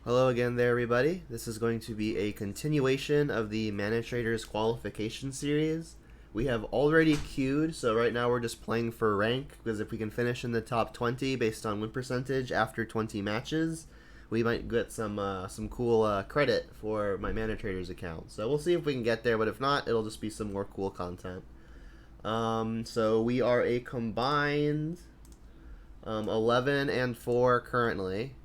Hello again there, everybody. This is going to be a continuation of the ManaTraders Qualification series. We have already queued, so right now we're just playing for rank, because if we can finish in the top 20 based on win percentage after 20 matches, we might get some cool credit for my ManaTraders account. So we'll see if we can get there, but if not, it'll just be some more cool content. So we are a combined 11 and 4 currently,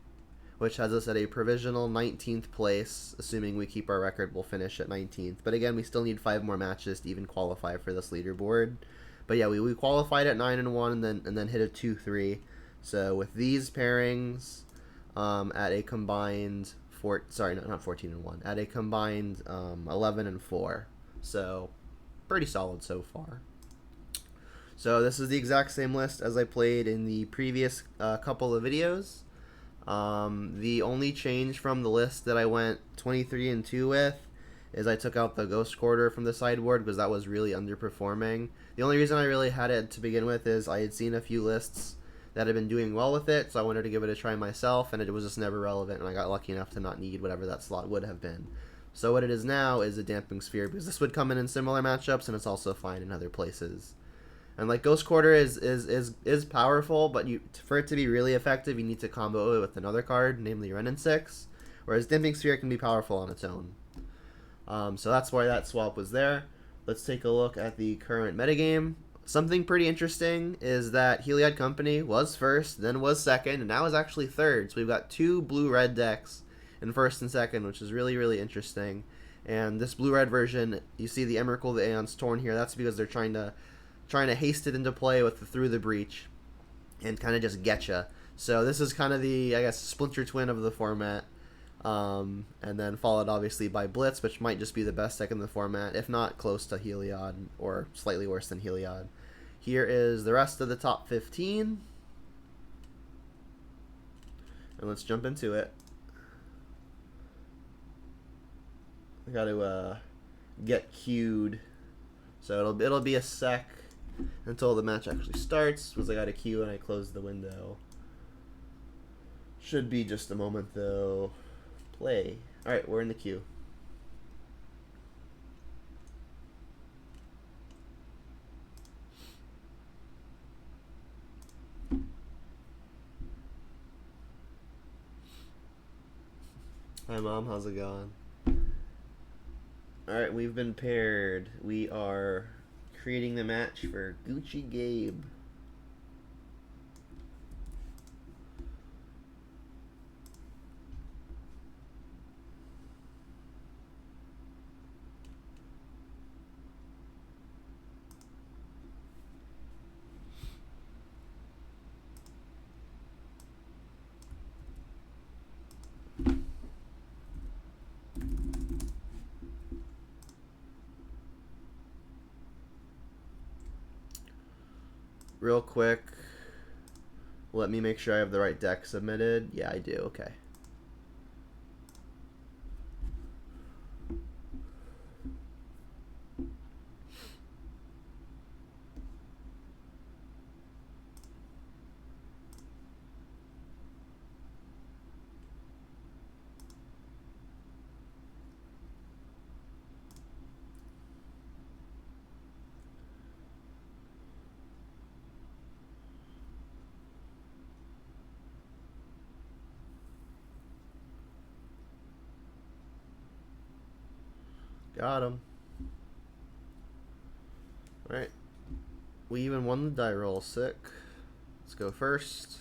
which has us at a provisional 19th place. Assuming we keep our record, we'll finish at 19th. But again, we still need 5 more matches to even qualify for this leaderboard. But yeah, we qualified at 9-1 and then hit a 2-3. So with these pairings, at a combined not 14-1, at a combined 11-4. So pretty solid so far. So this is the exact same list as I played in the previous couple of videos. The only change from the list that I went 23-2 with is I took out the Ghost Quarter from the sideboard because that was really underperforming. The only reason I really had it to begin with is I had seen a few lists that had been doing well with it, so I wanted to give it a try myself, and it was just never relevant, and I got lucky enough to not need whatever that slot would have been. So what it is now is a Damping Sphere, because this would come in similar matchups, and it's also fine in other places. And like Ghost Quarter is powerful, but for it to be really effective, you need to combo it with another card, namely Renin 6. Whereas Damping Sphere can be powerful on its own. So that's why that swap was there. Let's take a look at the current metagame. Something pretty interesting is that Heliod Company was first, then was second, and now is actually third. So we've got 2 blue-red decks in first and second, which is really, really interesting. And this blue-red version, you see the Emrakul, the Aeon's Torn here. That's because they're trying to haste it into play with the Through the Breach and kind of just getcha. So this is kind of the, I guess, splinter twin of the format. And then followed obviously by Blitz, which might just be the best deck in the format, if not close to Heliod or slightly worse than Heliod. Here is the rest of the top 15. And let's jump into it. I got to get queued. So it'll be a sec until the match actually starts, because I got a queue and I closed the window. Should be just a moment though. Play. Alright, we're in the queue. Hi Mom, how's it going? Alright, we've been paired. We are creating the match for Gucci Gabe. Real quick, let me make sure I have the right deck submitted. Yeah, I do. Okay. Got him. Alright. We even won the die roll. Sick. Let's go first.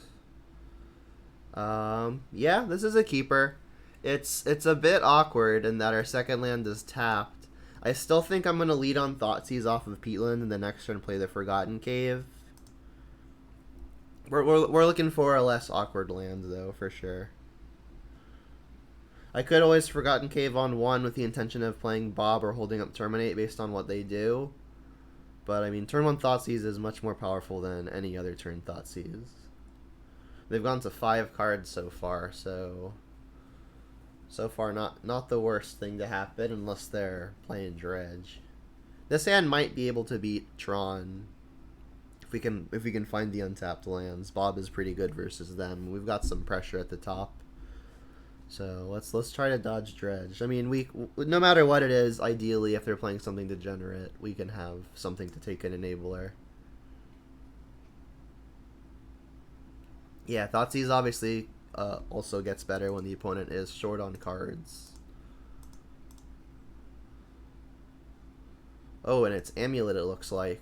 Yeah, this is a keeper. It's a bit awkward in that our second land is tapped. I still think I'm going to lead on Thoughtseize off of Peatland and the next turn play the Forgotten Cave. We're looking for a less awkward land, though, for sure. I could always Forgotten Cave on 1 with the intention of playing Bob or holding up Terminate based on what they do. But, I mean, turn 1 Thoughtseize is much more powerful than any other turn Thoughtseize. They've gone to 5 cards so far, so far not the worst thing to happen unless they're playing Dredge. This hand might be able to beat Tron if we can find the untapped lands. Bob is pretty good versus them. We've got some pressure at the top. So let's try to dodge dredge. I mean, no matter what it is, ideally, if they're playing something degenerate, we can have something to take an enabler. Yeah, Thoughtseize obviously also gets better when the opponent is short on cards. Oh, and it's Amulet, it looks like.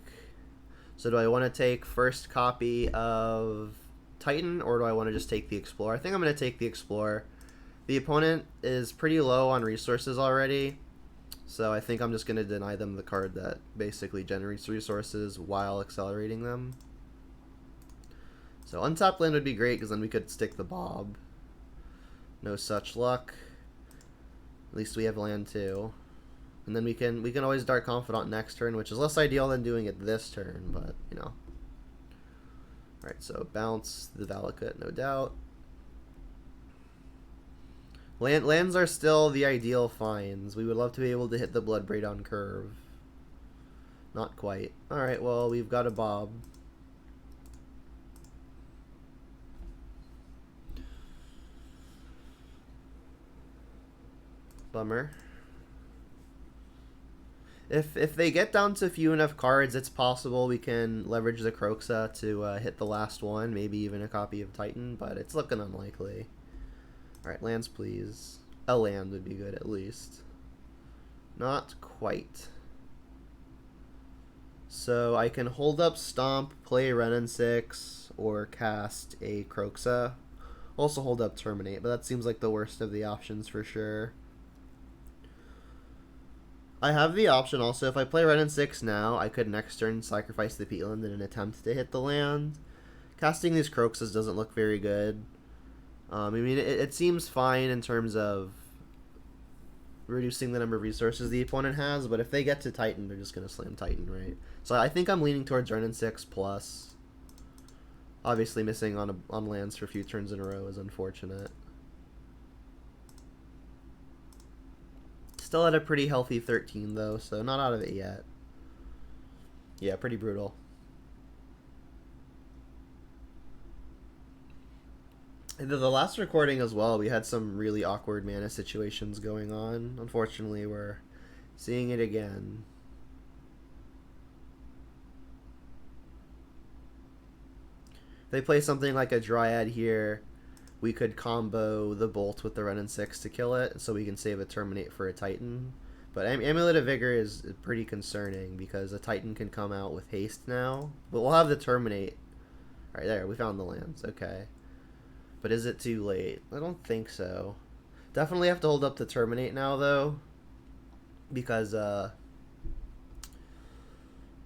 So do I want to take first copy of Titan, or do I want to just take the Explorer? I think I'm going to take the Explorer. The opponent is pretty low on resources already, so I think I'm just going to deny them the card that basically generates resources while accelerating them. So untapped land would be great, because then we could stick the Bob. No such luck. At least we have land too. And then we can always Dark Confidant next turn, which is less ideal than doing it this turn, but, you know. Alright, so bounce the Valakut, no doubt. Lands are still the ideal finds. We would love to be able to hit the Bloodbraid on curve. Not quite. Alright, well, we've got a Bob. Bummer. If they get down to few enough cards, it's possible we can leverage the Kroxa to hit the last one, maybe even a copy of Titan, but it's looking unlikely. Alright, lands please. A land would be good at least. Not quite. So I can hold up Stomp, play Renin 6, or cast a Kroxa. Also hold up Terminate, but that seems like the worst of the options for sure. I have the option also, if I play Renin 6 now, I could next turn sacrifice the Peatland in an attempt to hit the land. Casting these Kroxas doesn't look very good. I mean, it seems fine in terms of reducing the number of resources the opponent has, but if they get to Titan, they're just going to slam Titan, right? So I think I'm leaning towards Renin 6 plus. Obviously missing on lands for a few turns in a row is unfortunate. Still at a pretty healthy 13 though, so not out of it yet. Yeah, pretty brutal. And the last recording as well, we had some really awkward mana situations going on. Unfortunately, we're seeing it again. If they play something like a Dryad here, we could combo the Bolt with the Renin 6 to kill it, so we can save a Terminate for a Titan. But Amulet of Vigor is pretty concerning, because a Titan can come out with haste now. But we'll have the Terminate. Alright, there, we found the lands. Okay. But is it too late? I don't think so. Definitely have to hold up the Terminate now, though, because the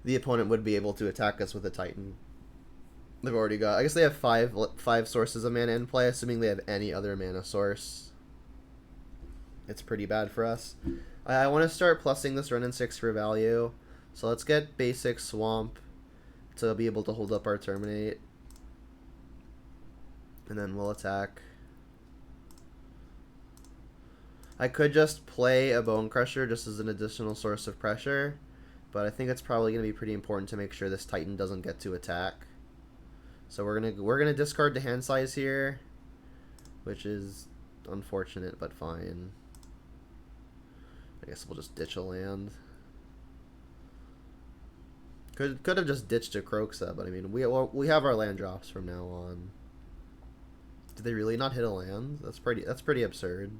opponent would be able to attack us with a Titan. They've already got... I guess they have five sources of mana in play, assuming they have any other mana source. It's pretty bad for us. I want to start plussing this Renin 6 for value. So let's get basic Swamp to be able to hold up our Terminate. And then we'll attack. I could just play a Bone Crusher just as an additional source of pressure, but I think it's probably going to be pretty important to make sure this Titan doesn't get to attack. So we're gonna discard the hand size here, which is unfortunate but fine. I guess we'll just ditch a land. Could have just ditched a Kroxa, but I mean we have our land drops from now on. Did they really not hit a land? That's pretty absurd.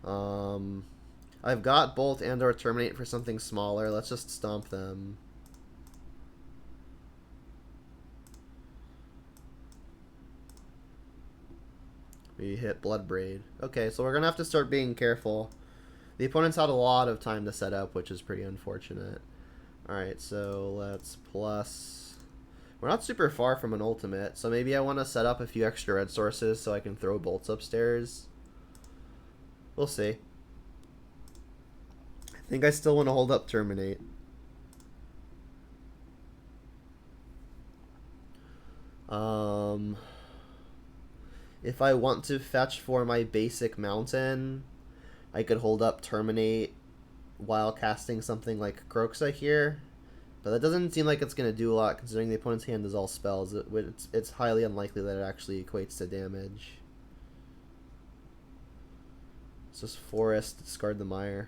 I've got Bolt and or Terminate for something smaller. Let's just stomp them. We hit Bloodbraid. Okay, so we're going to have to start being careful. The opponent's had a lot of time to set up, which is pretty unfortunate. Alright, so let's plus... We're not super far from an ultimate, so maybe I want to set up a few extra red sources so I can throw bolts upstairs. We'll see. I think I still want to hold up Terminate. If I want to fetch for my basic mountain, I could hold up Terminate while casting something like Kroxa here. But that doesn't seem like it's going to do a lot, considering the opponent's hand is all spells. It's highly unlikely that it actually equates to damage. Let's just forest, discard the mire.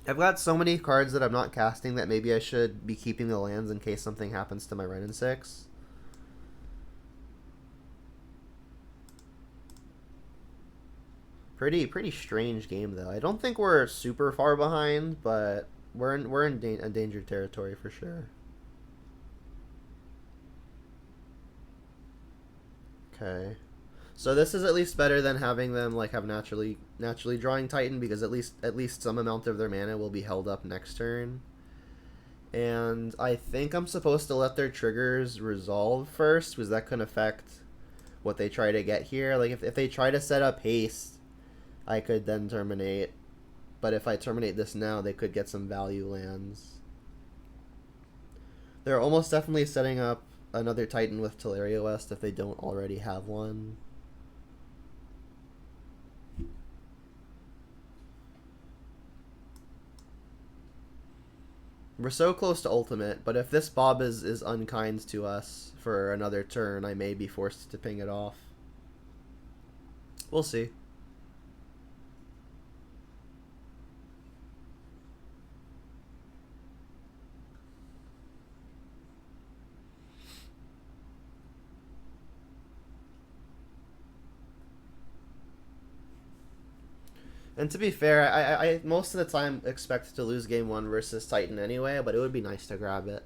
I've got so many cards that I'm not casting that maybe I should be keeping the lands in case something happens to my Wrenn and 6. Pretty strange game though. I don't think we're super far behind, but we're in endangered territory for sure. Okay. So this is at least better than having them like have naturally drawing Titan, because at least some amount of their mana will be held up next turn. And I think I'm supposed to let their triggers resolve first, because that can affect what they try to get here. Like if they try to set up haste, I could then terminate. But if I terminate this now, they could get some value lands. They're almost definitely setting up another Titan with Teleria West if they don't already have one. We're so close to ultimate, but if this Bob is unkind to us for another turn, I may be forced to ping it off. We'll see. And to be fair, I most of the time expect to lose game 1 versus Titan anyway, but it would be nice to grab it.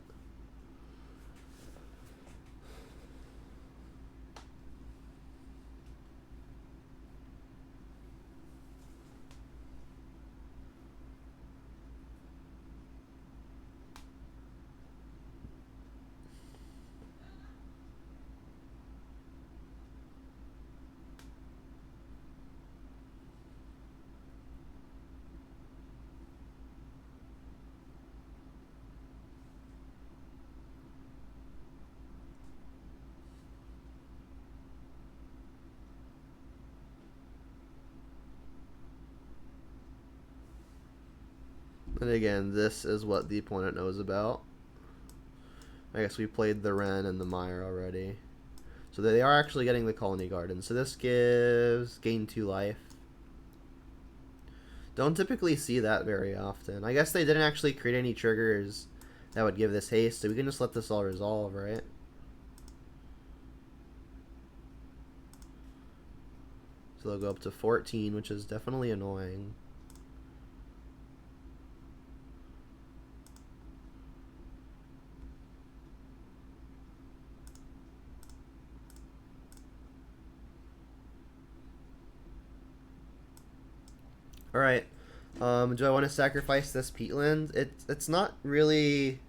And again, this is what the opponent knows about. I guess we played the Wrenn and the Mire already. So they are actually getting the Colony Garden. So this gives gain 2 life. Don't typically see that very often. I guess they didn't actually create any triggers that would give this haste, so we can just let this all resolve, right? So they'll go up to 14, which is definitely annoying. Alright, do I want to sacrifice this peatland? It's not really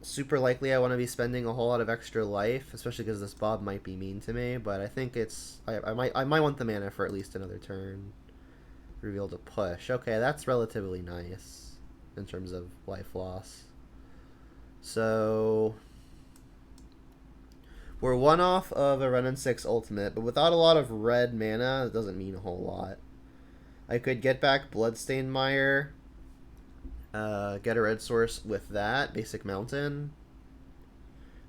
super likely I want to be spending a whole lot of extra life, especially because this Bob might be mean to me, but I think it's... I might want the mana for at least another turn. Reveal to push. Okay, that's relatively nice in terms of life loss. So... we're one off of a Wrenn and 6 ultimate, but without a lot of red mana, it doesn't mean a whole lot. I could get back Bloodstained Mire, get a red source with that, Basic Mountain,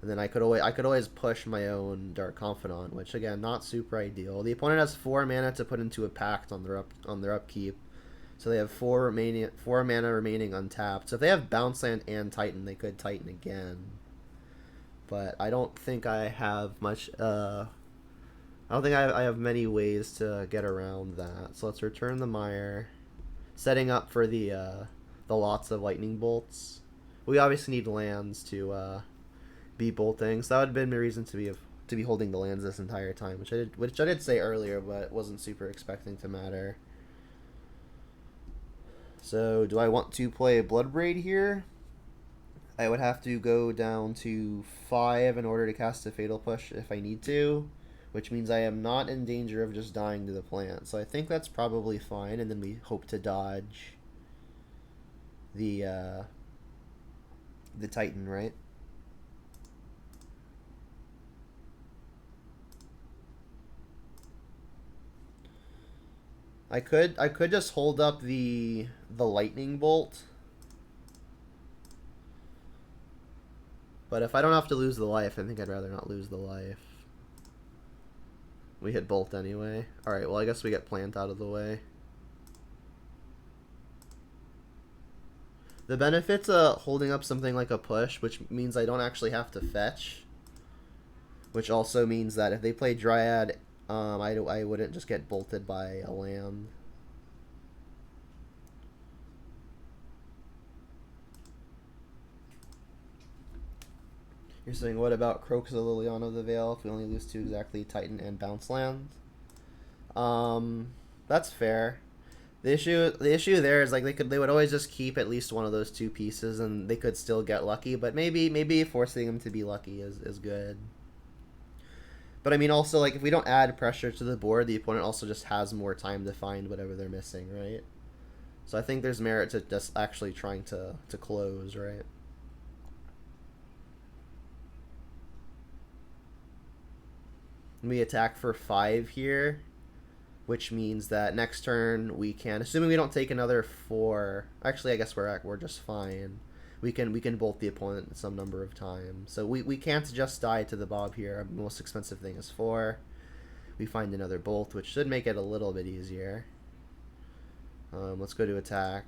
and then I could always push my own Dark Confidant, which again, not super ideal. The opponent has 4 mana to put into a pact on their upkeep, so they have 4 mana remaining untapped. So if they have Bounce Land and Titan, they could Titan again. But I don't think I have much. I don't think I have many ways to get around that. So let's return the Mire, setting up for the lots of lightning bolts. We obviously need lands to be bolting, so that would have been my reason to be holding the lands this entire time, which I did say earlier, but wasn't super expecting to matter. So do I want to play Bloodbraid here? I would have to go down to 5 in order to cast a Fatal Push if I need to, which means I am not in danger of just dying to the plant. So I think that's probably fine, and then we hope to dodge the Titan, right? I could just hold up the lightning bolt, But if I don't have to lose the life, I think I'd rather not lose the life. We hit bolt anyway. Alright, well I guess we get plant out of the way. The benefit's holding up something like a push, which means I don't actually have to fetch. Which also means that if they play Dryad, I wouldn't just get bolted by a land. You're saying, what about Crocus of Liliana of the Veil if we only lose 2 exactly Titan and bounce lands? That's fair. The issue there is like they would always just keep at least one of those 2 pieces and they could still get lucky, but maybe forcing them to be lucky is good. But I mean also like if we don't add pressure to the board, the opponent also just has more time to find whatever they're missing, right? So I think there's merit to just actually trying to close, right? We attack for 5 here, which means that next turn we can, assuming we don't take another 4. Actually, I guess we're just fine. We can bolt the opponent some number of times. So we can't just die to the Bob here. Our most expensive thing is 4. We find another bolt, which should make it a little bit easier. Let's go to attack.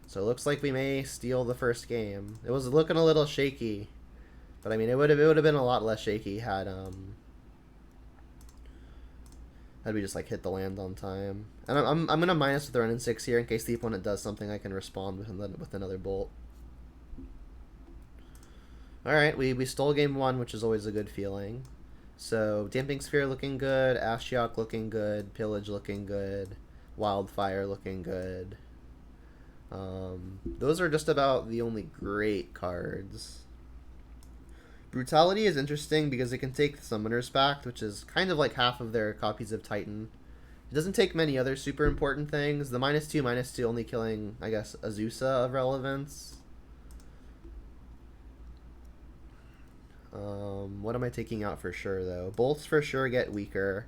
So it looks like we may steal the first game. It was looking a little shaky. But I mean, it would have been a lot less shaky had we just like hit the land on time. And I'm gonna minus the run in 6 here in case the opponent does something I can respond with another bolt. All right, we stole game 1, which is always a good feeling. So Damping Sphere looking good, Ashiok looking good, Pillage looking good, Wildfire looking good. Those are just about the only great cards. Brutality is interesting because it can take the Summoner's Pact, which is kind of like half of their copies of Titan. It doesn't take many other super important things. The -2/-2 only killing, I guess, Azusa of relevance. What am I taking out for sure, though? Bolts for sure get weaker.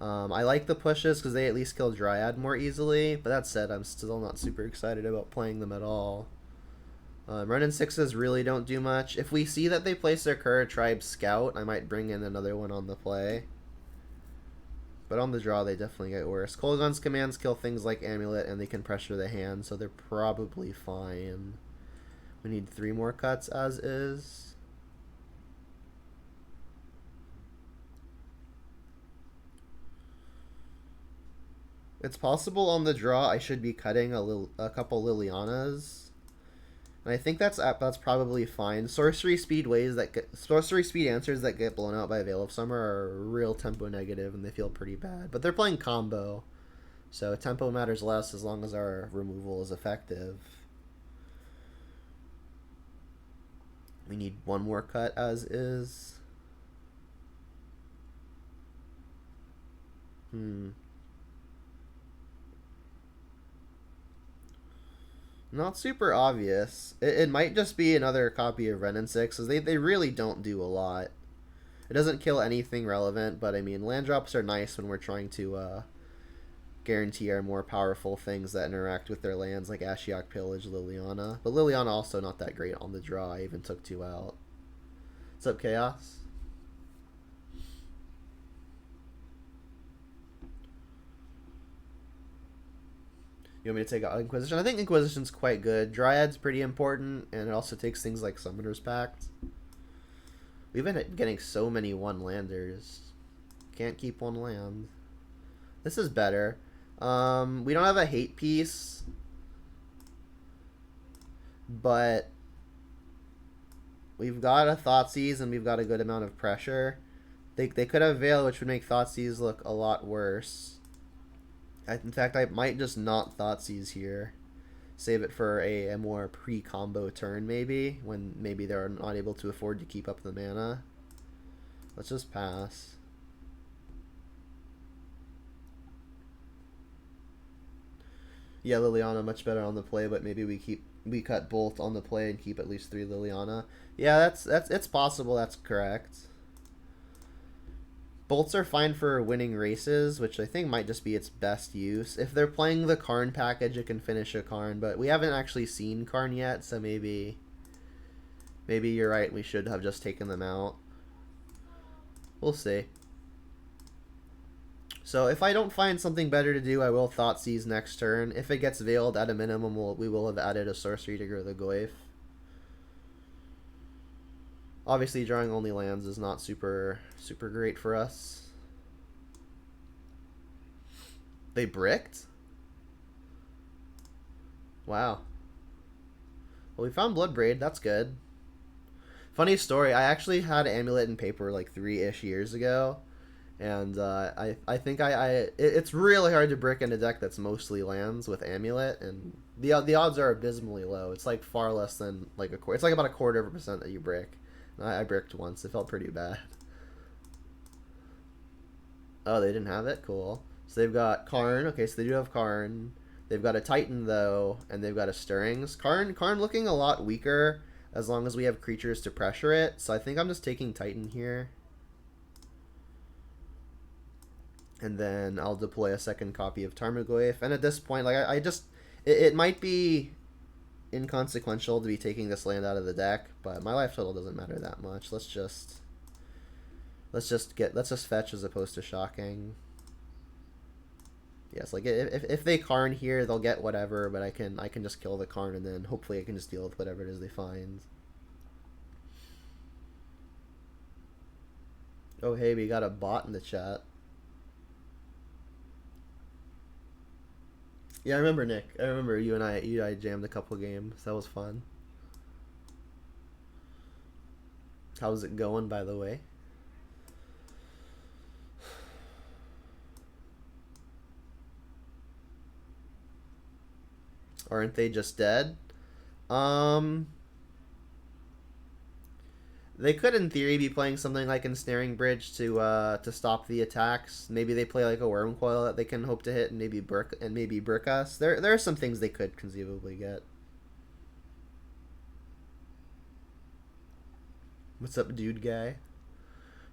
I like the pushes because they at least kill Dryad more easily. But that said, I'm still not super excited about playing them at all. Run in 6s really don't do much. If we see that they place their Kura Tribe Scout, I might bring in another one on the play. But on the draw, they definitely get worse. Kolaghan's commands kill things like Amulet, and they can pressure the hand, so they're probably fine. We need 3 more cuts as is. It's possible on the draw I should be cutting a couple Lilianas. And I think that's probably fine. Sorcery speed answers that get blown out by Veil of Summer are real tempo negative and they feel pretty bad. But they're playing combo, so tempo matters less as long as our removal is effective. We need 1 more cut as is. Not super obvious. It might just be another copy of Ren and 6, because they really don't do a lot. It doesn't kill anything relevant, but I mean, land drops are nice when we're trying to guarantee our more powerful things that interact with their lands, like Ashiok, Pillage, Liliana. But Liliana also not that great on the draw. I even took 2 out. What's up, Chaos? You want me to take out Inquisition? I think Inquisition's quite good. Dryad's pretty important, and it also takes things like Summoner's Pact. We've been getting so many 1-landers. Can't keep 1 land. This is better. We don't have a hate piece, but we've got a Thoughtseize and we've got a good amount of pressure. They could have Veil, which would make Thoughtseize look a lot worse. In fact, I might just not Thoughtseize here. Save it for a more pre-combo turn, maybe, when maybe they're not able to afford to keep up the mana. Let's just pass. Yeah, Liliana much better on the play, but maybe we cut both on the play and keep at least 3 Liliana. Yeah, it's possible. That's correct. Bolts are fine for winning races, which I think might just be its best use. If they're playing the Karn package, it can finish a Karn, but we haven't actually seen Karn yet, so maybe Maybe you're right, we should have just taken them out. We'll see. So if I don't find something better to do, I will Thoughtseize next turn. If it gets Veiled, at a minimum, we will have added a sorcery to grow the Glyph. Obviously, drawing only lands is not super great for us. They bricked? Wow. Well, we found Bloodbraid. That's good. Funny story. I actually had Amulet in paper like 3-ish years ago. And I think it's really hard to brick in a deck that's mostly lands with Amulet, and the odds are abysmally low. It's like far less than like it's like about 1/4% that you brick. I bricked once. It felt pretty bad. Oh, they didn't have it? Cool. So they've got Karn. Okay, so they do have Karn. They've got a Titan though, and they've got a Stirrings. Karn looking a lot weaker as long as we have creatures to pressure it. So I think I'm just taking Titan here. And then I'll deploy a second copy of Tarmogoyf. And at this point, like it might be inconsequential to be taking this land out of the deck, but my life total doesn't matter that much. Let's just fetch as opposed to shocking. Yes, like if they Karn here, they'll get whatever, but I can just kill the Karn, and then hopefully I can just deal with whatever it is they find. Oh hey, we got a bot in the chat. Yeah, I remember Nick. I remember you and I jammed a couple games. That was fun. How's it going, by the way? Aren't they just dead? They could, in theory, be playing something like Ensnaring Bridge to stop the attacks. Maybe they play like a Worm Coil that they can hope to hit, and maybe brick us. There are some things they could conceivably get. What's up, dude guy?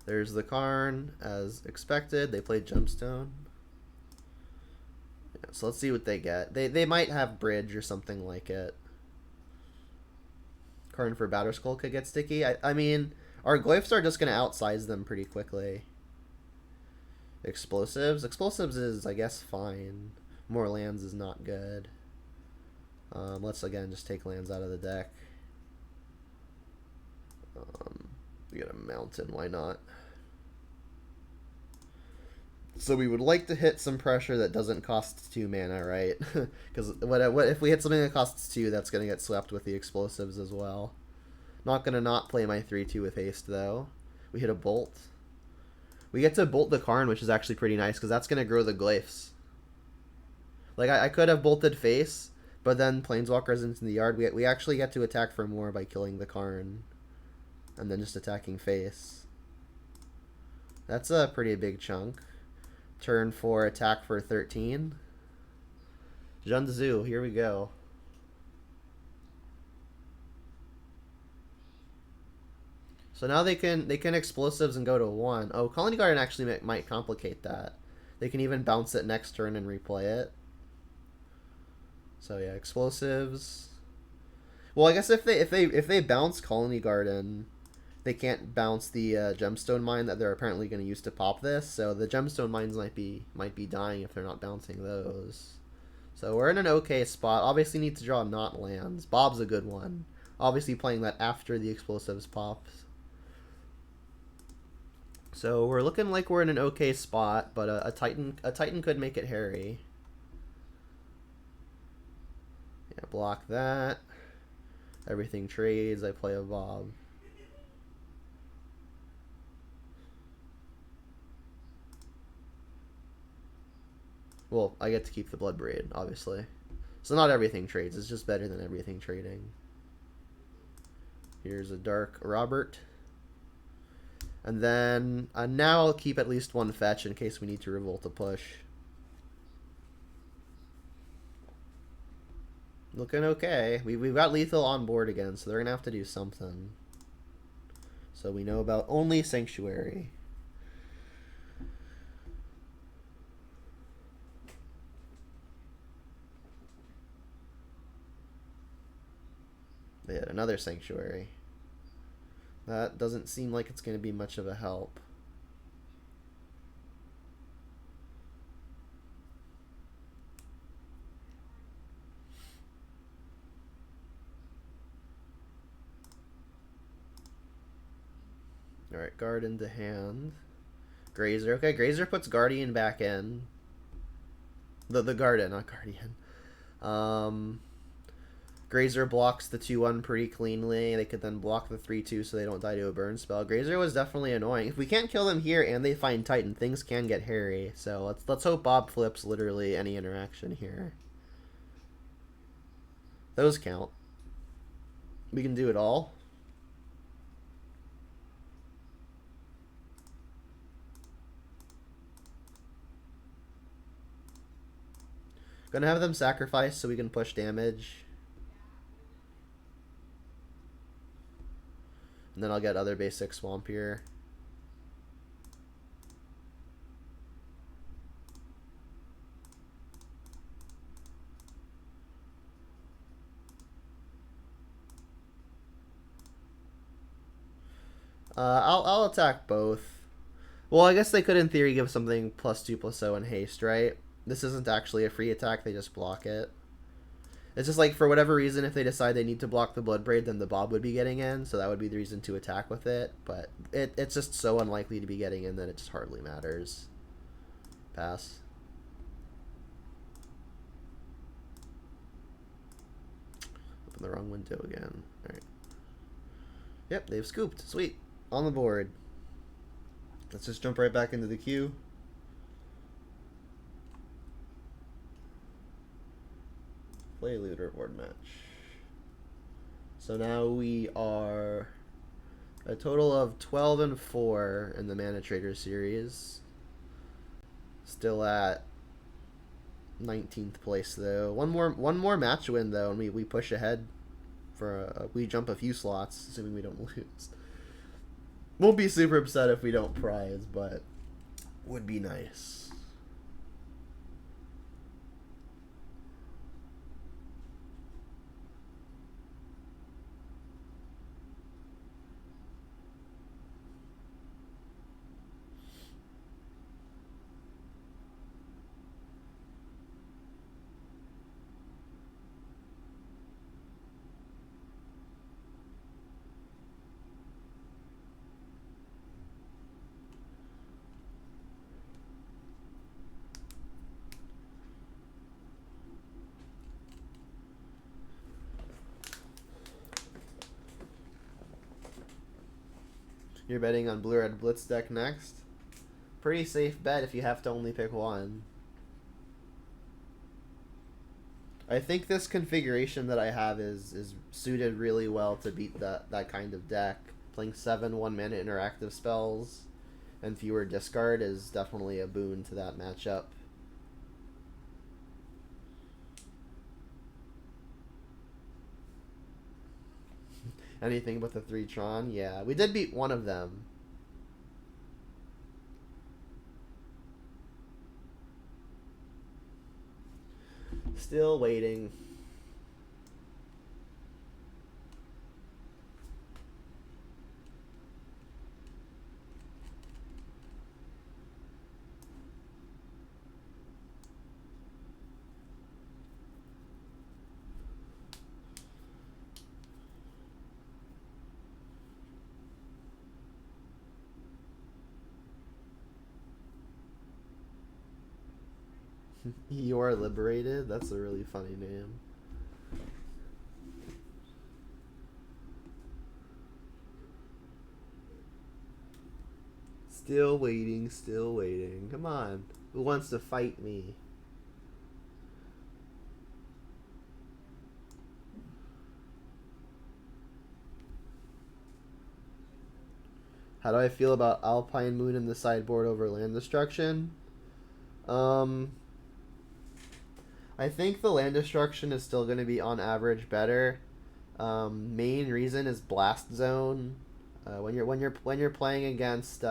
There's the Karn, as expected. They played Gemstone. Yeah, so let's see what they get. They might have Bridge or something like it. Karn for Batterskull could get sticky. I mean, our Glyphs are just going to outsize them pretty quickly. Explosives is, I guess, fine. More lands is not good. Let's, again, just take lands out of the deck. We got a mountain, why not? So we would like to hit some pressure that doesn't cost 2 mana, right? Because what if we hit something that costs 2, that's going to get swept with the explosives as well. Not going to not play my 3/2 with haste, though. We hit a bolt. We get to bolt the Karn, which is actually pretty nice, because that's going to grow the Glyphs. Like, I could have bolted face, but then Planeswalkers into the yard. We actually get to attack for more by killing the Karn. And then just attacking face. That's a pretty big chunk. Turn 4, attack for 13. Junzu, here we go. So now they can explosives and go to 1. Oh, Colony Garden actually might complicate that. They can even bounce it next turn and replay it. So yeah, explosives. Well, I guess if they bounce Colony Garden, they can't bounce the Gemstone Mine that they're apparently going to use to pop this. So the Gemstone Mines might be dying if they're not bouncing those. So we're in an okay spot. Obviously need to draw not lands. Bob's a good one. Obviously playing that after the explosives pops. So we're looking like we're in an okay spot, but a Titan could make it hairy. Yeah, block that. Everything trades. I play a Bob. Well, I get to keep the Bloodbraid, obviously. So not everything trades. It's just better than everything trading. Here's a Dark Robert. And then now I'll keep at least 1 fetch in case we need to revolt a push. Looking okay. We've got lethal on board again, so they're going to have to do something. So we know about only Sanctuary. They had another Sanctuary. That doesn't seem like it's going to be much of a help. Alright, guard into hand. Grazer. Okay, Grazer puts Guardian back in. The Garden, not Guardian. Grazer blocks the 2-1 pretty cleanly. They could then block the 3-2 so they don't die to a burn spell. Grazer was definitely annoying. If we can't kill them here and they find Titan, things can get hairy. So let's hope Bob flips literally any interaction here. Those count. We can do it all. Gonna have them sacrifice so we can push damage. And then I'll get other basic swamp here. I'll attack both. Well, I guess they could in theory give something +2/+0 and haste, right? This isn't actually a free attack, they just block it. It's just like, for whatever reason, if they decide they need to block the Bloodbraid, then the Bob would be getting in, so that would be the reason to attack with it. But it's just so unlikely to be getting in that it just hardly matters. Pass. Open the wrong window again. Alright. Yep, they've scooped. Sweet. On the board. Let's just jump right back into the queue. Play leaderboard match. So now we are a total of 12-4 in the ManaTraders series. Still at 19th place though. One more match win though, and we push ahead for we jump a few slots, assuming we don't lose. Won't be super upset if we don't prize, but would be nice. You're betting on Blue-Red Blitz deck next? Pretty safe bet if you have to only pick one. I think this configuration that I have is suited really well to beat that kind of deck. Playing 7 1-mana interactive spells and fewer discard is definitely a boon to that matchup. Anything but the 3-Tron? Yeah, we did beat one of them. Still waiting. You are liberated? That's a really funny name. Still waiting, still waiting. Come on. Who wants to fight me? How do I feel about Alpine Moon in the sideboard over land destruction? I think the land destruction is still going to be on average better. Main reason is blast zone. When you're playing against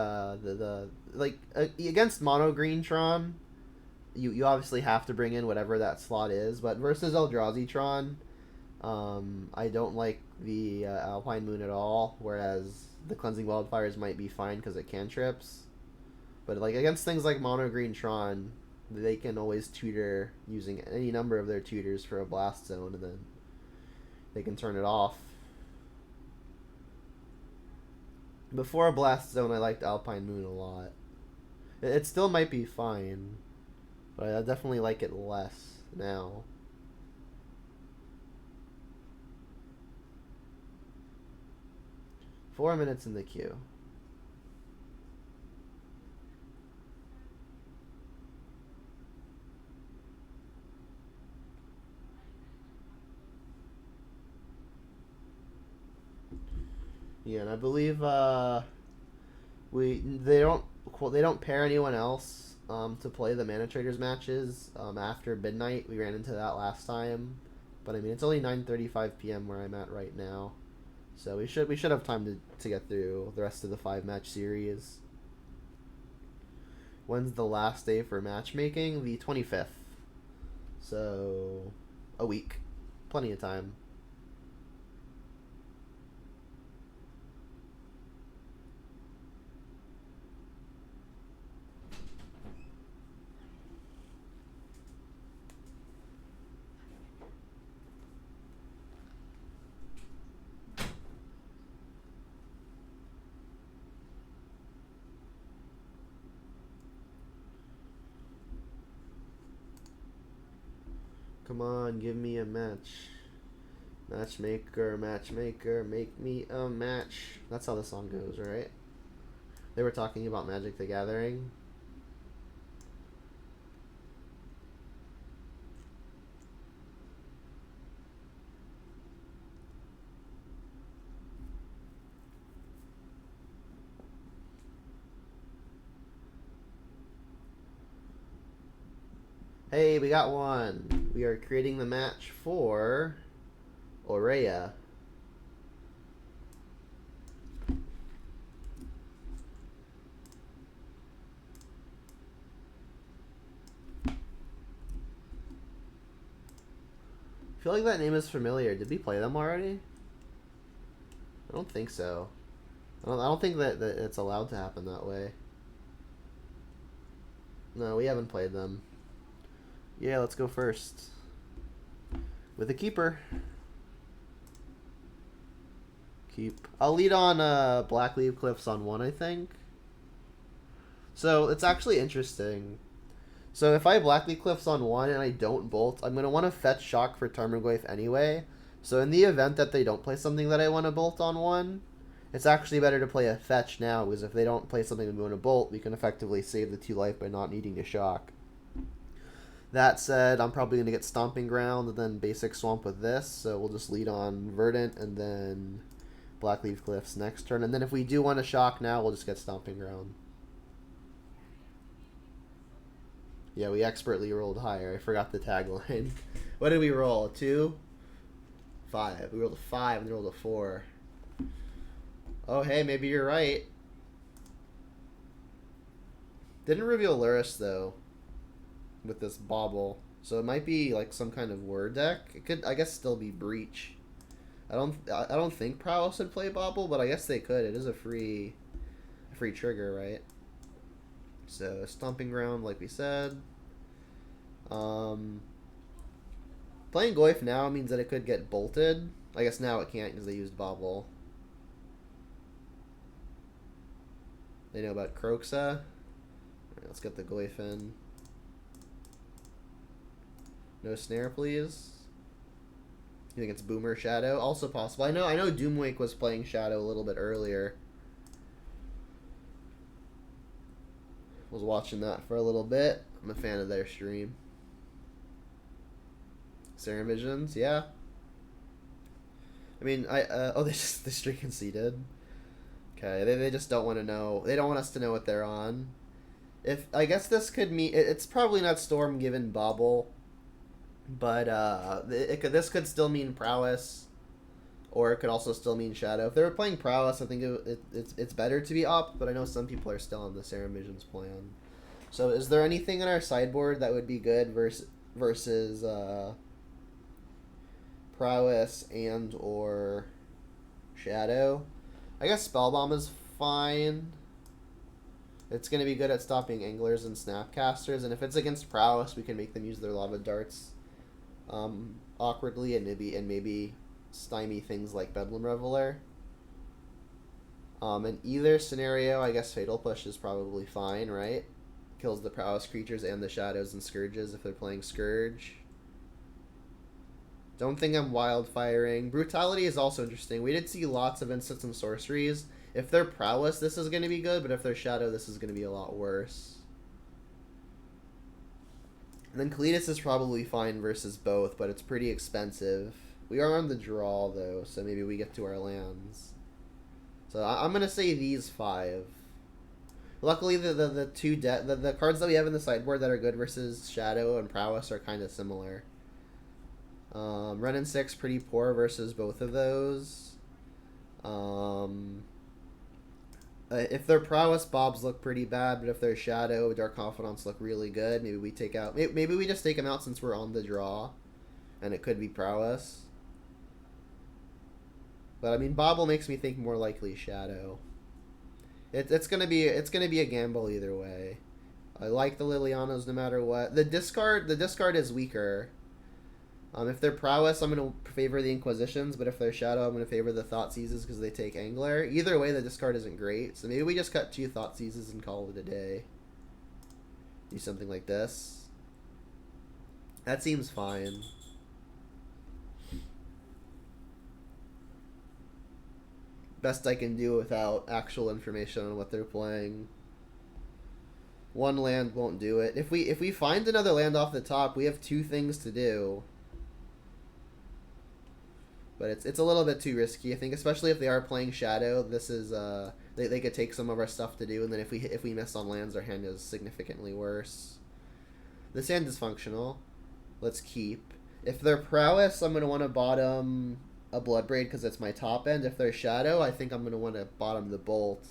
against mono green Tron, you obviously have to bring in whatever that slot is. But versus Eldrazi Tron, I don't like the Alpine Moon at all, whereas the Cleansing Wildfires might be fine because it cantrips. But like against things like Mono Green Tron, they can always tutor using any number of their tutors for a Blast Zone, and then they can turn it off. Before a Blast Zone, I liked Alpine Moon a lot. It still might be fine, but I definitely like it less now. Four minutes in the queue. Yeah, and I believe they don't pair anyone else to play the ManaTraders matches after midnight. We ran into that last time, but I mean it's only 9:35 p.m. where I'm at right now, so we should have time to get through the rest of the 5-match series. When's the last day for matchmaking? The 25th. So a week, plenty of time. Come on, give me a match. Matchmaker, matchmaker, make me a match. That's how the song goes, right? They were talking about Magic the Gathering. Hey, we got one. We are creating the match for Aurea. I feel like that name is familiar. Did we play them already? I don't think so. I don't think that it's allowed to happen that way. No, we haven't played them. Yeah, let's go first. With a keeper. Keep. I'll lead on Blackleaf Cliffs on 1, I think. So it's actually interesting. So if I have Blackleaf Cliffs on 1 and I don't bolt, I'm going to want to fetch Shock for Tarmogoyf anyway. So in the event that they don't play something that I want to bolt on 1, it's actually better to play a fetch now, because if they don't play something we want to bolt, we can effectively save the 2 life by not needing to shock. That said, I'm probably going to get Stomping Ground and then basic Swamp with this, so we'll just lead on Verdant and then Blackleaf Cliffs next turn. And then if we do want to shock now, we'll just get Stomping Ground. Yeah, we expertly rolled higher. I forgot the tagline. What did we roll? A 2? 5. We rolled a 5 and we rolled a 4. Oh, hey, maybe you're right. Didn't reveal Luris, though, with this Bauble. So it might be like some kind of word deck. It could, I guess, still be Breach. I don't think Prowess would play Bauble, but I guess they could. It is a free trigger, right? So Stomping Ground, like we said. Playing Goyf now means that it could get bolted. I guess now it can't because they used Bauble. They know about Croxa. Alright, let's get the Goyf in. No snare, please. You think it's Boomer Shadow? Also possible. I know Doomwake was playing Shadow a little bit earlier. Was watching that for a little bit. I'm a fan of their stream. Serum Visions, yeah. I mean, oh, they streak conceded. Okay, they just don't want to know. They don't want us to know what they're on. If I guess this could mean it's probably not Storm given Bauble, but this could still mean Prowess, or it could also still mean Shadow. If they were playing Prowess, I think it's better to be up, but I know some people are still on the Serum Visions plan. So is there anything in our sideboard that would be good versus Prowess and or Shadow. I guess Spell Bomb is fine. It's going to be good at stopping anglers and snapcasters, and if it's against Prowess, we can make them use their lava darts awkwardly and maybe stymie things like Bedlam Reveler. In either scenario, I guess Fatal Push is probably fine, right? Kills the Prowess creatures and the Shadows and Scourges if they're playing Scourge. Don't think I'm wildfiring. Brutality is also interesting. We did see lots of instants and sorceries. If they're Prowess, this is going to be good, but if they're Shadow, this is going to be a lot worse. And then Cletus is probably fine versus both, but it's pretty expensive. We are on the draw, though, so maybe we get to our lands. So I'm going to say these 5. Luckily, the cards that we have in the sideboard that are good versus Shadow and Prowess are kind of similar. Ren and 6 pretty poor versus both of those. If they're Prowess, Bobs look pretty bad, but if they're Shadow, Dark Confidants look really good. Maybe we take out. Maybe we just take them out since we're on the draw, and it could be Prowess. But I mean, Bobble makes me think more likely Shadow. It's gonna be a gamble either way. I like the Lilianas no matter what. The discard is weaker. If they're Prowess, I'm going to favor the Inquisitions, but if they're Shadow, I'm going to favor the Thoughtseizes because they take Angler. Either way, the discard isn't great, so maybe we just cut 2 Thoughtseizes and call it a day. Do something like this. That seems fine. Best I can do without actual information on what they're playing. 1 land won't do it. If we find another land off the top, we have 2 things to do. But it's a little bit too risky, I think, especially if they are playing Shadow. This is they could take some of our stuff to do, and then if we miss on lands, our hand is significantly worse. This hand is functional. Let's keep. If they're Prowess, I'm gonna want to bottom a Bloodbraid because it's my top end. If they're Shadow, I think I'm gonna want to bottom the Bolt.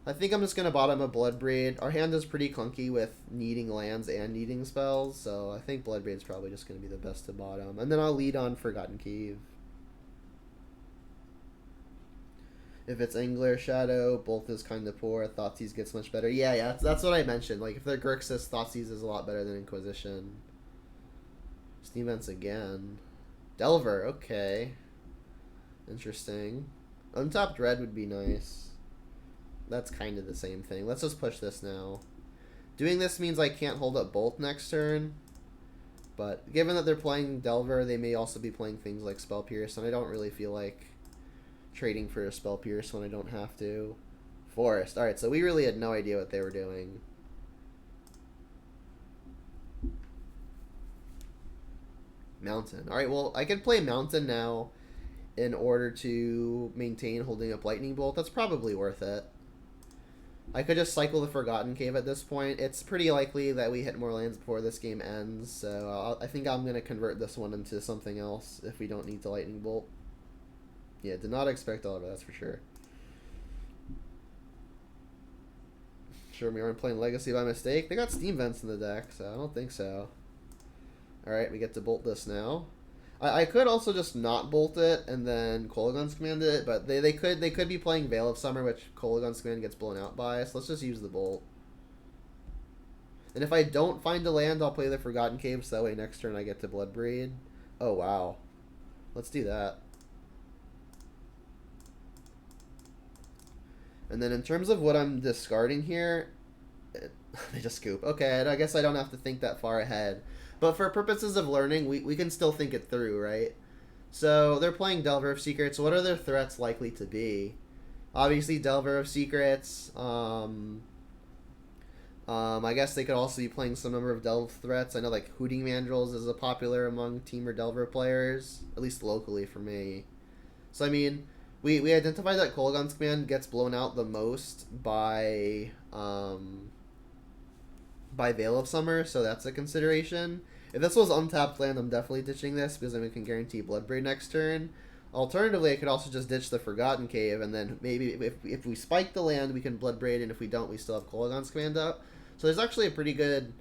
I think I'm just going to bottom a Bloodbraid. Our hand is pretty clunky with needing lands and needing spells, so I think Bloodbraid's probably just going to be the best to bottom. And then I'll lead on Forgotten Cave. If it's Angler, Shadow, Bolt is kind of poor. Thoughtseize gets much better. Yeah, that's what I mentioned. Like, if they're Grixis, Thoughtseize is a lot better than Inquisition. Steam Vents again. Delver, okay. Interesting. Untapped Red would be nice. That's kind of the same thing. Let's just push this now. Doing this means I can't hold up Bolt next turn. But given that they're playing Delver, they may also be playing things like Spell Pierce, and I don't really feel like trading for a Spell Pierce when I don't have to. Forest. Alright, so we really had no idea what they were doing. Mountain. Alright, well, I can play Mountain now in order to maintain holding up Lightning Bolt. That's probably worth it. I could just cycle the Forgotten Cave at this point. It's pretty likely that we hit more lands before this game ends, so I think I'm going to convert this one into something else if we don't need to Lightning Bolt. Yeah, did not expect all of it, that's for sure. Sure we aren't playing Legacy by mistake? They got Steam Vents in the deck, so I don't think so. Alright, we get to bolt this now. I could also just not bolt it and then Kolaghan's Command it, but they could be playing Veil of Summer, which Kolaghan's Command gets blown out by, so let's just use the bolt. And if I don't find a land, I'll play the Forgotten Cave, so that way next turn I get to Bloodbraid. Oh, wow. Let's do that. And then in terms of what I'm discarding here, they just scoop. Okay, I guess I don't have to think that far ahead. But for purposes of learning, we can still think it through, right? So they're playing Delver of Secrets. What are their threats likely to be? Obviously, Delver of Secrets. I guess they could also be playing some number of Delve threats. I know like Hooting Mandrills is a popular among Temur Delver players, at least locally for me. So I mean, we identified that Kolaghan's Command gets blown out the most by Veil of Summer, so that's a consideration. If this was untapped land, I'm definitely ditching this because then we can guarantee Bloodbraid next turn. Alternatively, I could also just ditch the Forgotten Cave, and then maybe if we spike the land, we can Bloodbraid, and if we don't, we still have Kolaghan's Command up. So there's actually a pretty good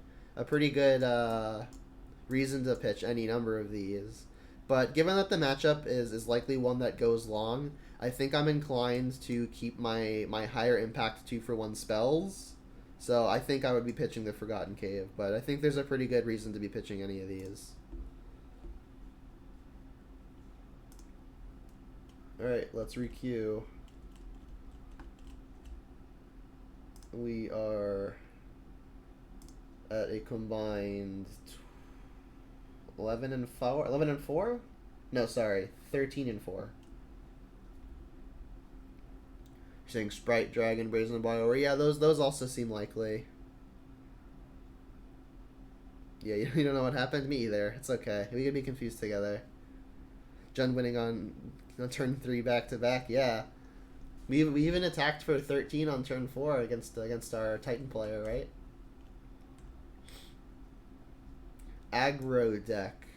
reason to pitch any number of these. But given that the matchup is likely one that goes long, I think I'm inclined to keep my higher impact 2-for-1 spells. So I think I would be pitching the Forgotten Cave, but I think there's a pretty good reason to be pitching any of these. Alright, let's requeue. We are at a combined 11 and 4. 11 and 4? No, sorry, 13 and 4. You're saying Sprite, Dragon, Brazen Bioware. Yeah, those also seem likely. Yeah, you don't know what happened? Me either. It's okay. We could be confused together. Jun winning on turn 3 back to back. Yeah, we even attacked for 13 on turn 4 against our Titan player, right? Aggro deck.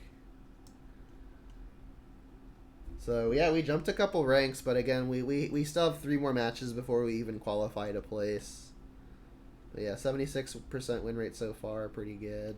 So yeah, we jumped a couple ranks, but again, we still have 3 more matches before we even qualify to place. But yeah, 76% win rate so far, pretty good.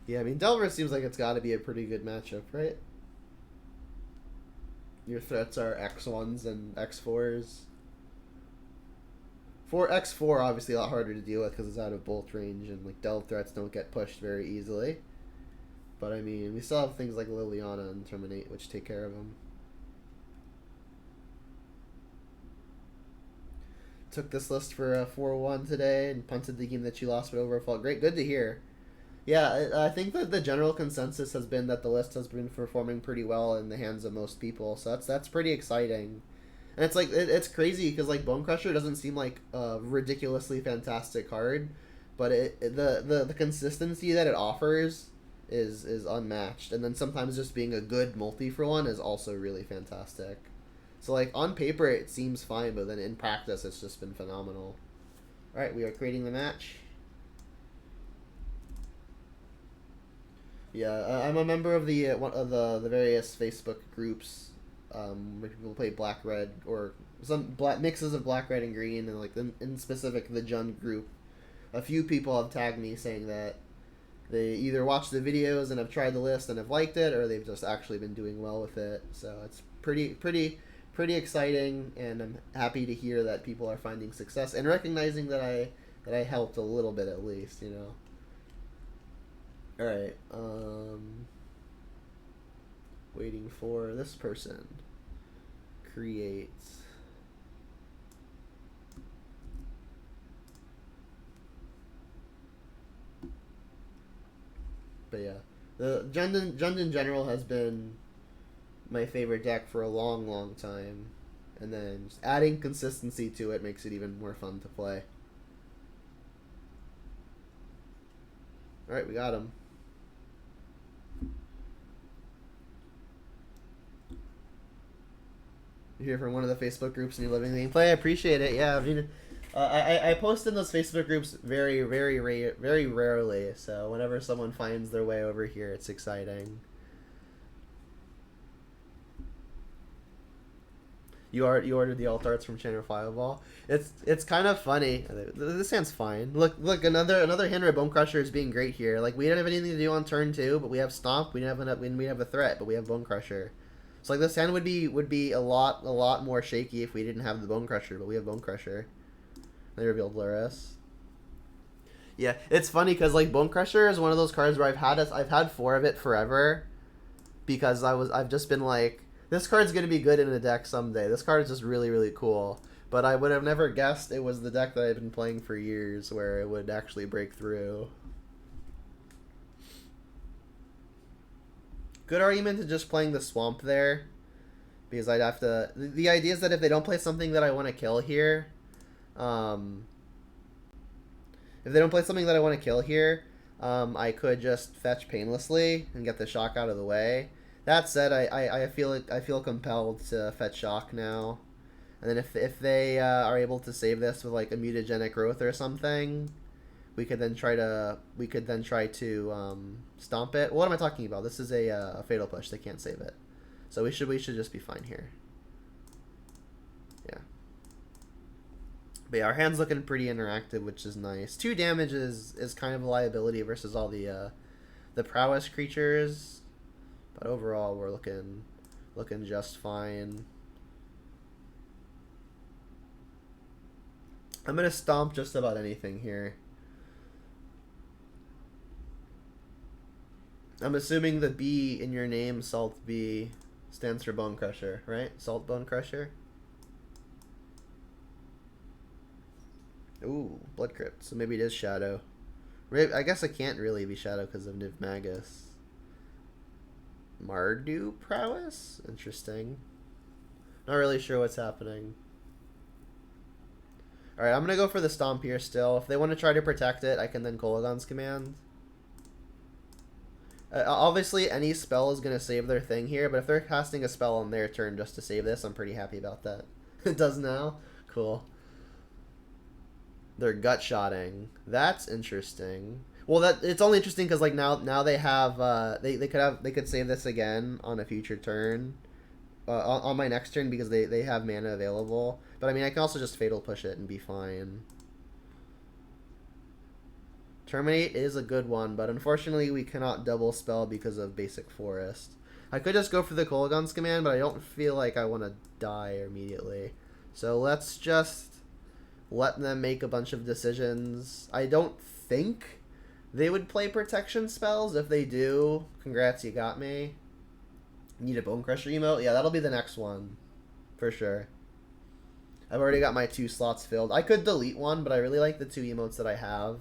Yeah, I mean, Delver seems like it's got to be a pretty good matchup, right? Your threats are X1s and X4s. For X4, obviously a lot harder to deal with because it's out of bolt range, and like Delve threats don't get pushed very easily. But I mean, we still have things like Liliana and Terminate, which take care of them. Took this list for a 4-1 today and punted the game that you lost, but overall great. Good to hear. Yeah, I think that the general consensus has been that the list has been performing pretty well in the hands of most people, so that's pretty exciting. And it's like it's crazy because like Bone Crusher doesn't seem like a ridiculously fantastic card, but the consistency that it offers is unmatched. And then sometimes just being a good multi for one is also really fantastic. So like on paper it seems fine, but then in practice it's just been phenomenal. All right, we are creating the match. Yeah, I'm a member of the one of the various Facebook groups where people play black, red, or some black mixes of black, red, and green, and like in specific the Jun group. A few people have tagged me saying that they either watched the videos and have tried the list and have liked it, or they've just actually been doing well with it. So it's pretty exciting, and I'm happy to hear that people are finding success and recognizing that I helped a little bit at least, you know. All right. Waiting for this person. Create. But yeah, the Jund in general has been my favorite deck for a long time, and then just adding consistency to it makes it even more fun to play. All right, we got him. You're here from one of the Facebook groups and you're living the gameplay. I appreciate it. Yeah, I mean, I post in those Facebook groups very rarely. So whenever someone finds their way over here, it's exciting. You ordered the alt arts from Channel Fireball. It's kind of funny. This hand's fine. Look, another hand where Bone Crusher is being great here. Like we don't have anything to do on turn 2, but we have Stomp. We have a threat, but we have Bone Crusher. So like this hand would be a lot more shaky if we didn't have the Bone Crusher, but we have Bone Crusher. They revealed Luris. Yeah, it's funny because like Bone Crusher is one of those cards where I've had 4 of it forever, because I've just been like, this card's gonna be good in a deck someday. This card is just really cool. But I would have never guessed it was the deck that I've been playing for years where it would actually break through. Good argument to just playing the Swamp there, because I'd have to... The idea is that if they don't play something that I want to kill here, I could just fetch painlessly and get the shock out of the way. That said, I feel compelled to fetch shock now, And then if they are able to save this with like a mutagenic growth or something, we could then try to stomp it. What am I talking about? This is a fatal push. They can't save it, so we should just be fine here. Yeah. But yeah, our hand's looking pretty interactive, which is nice. 2 damage is kind of a liability versus all the prowess creatures, but overall we're looking just fine. I'm gonna stomp just about anything here. I'm assuming the B in your name, Salt B, stands for Bone Crusher, right? Salt Bone Crusher. Ooh, Blood Crypt. So maybe it is Shadow. I guess it can't really be Shadow because of Niv Magus. Mardu Prowess? Interesting. Not really sure what's happening. Alright, I'm going to go for the Stomp here still. If they want to try to protect it, I can then Kolaghan's Command. Obviously, any spell is going to save their thing here, but if they're casting a spell on their turn just to save this, I'm pretty happy about that. It does now? Cool. They're gut-shotting. That's interesting. Well, it's only interesting because like now they have they could save this again on a future turn, on my next turn because they have mana available. But I mean, I can also just fatal push it and be fine. Terminate is a good one, but unfortunately we cannot double spell because of basic forest. I could just go for the Kolaghan's Command, but I don't feel like I want to die immediately. So let's just let them make a bunch of decisions. I don't think they would play protection spells. If they do, congrats, you got me. Need a Bone Crusher emote? Yeah, that'll be the next one. For sure. I've already got my 2 slots filled. I could delete one, but I really like the 2 emotes that I have.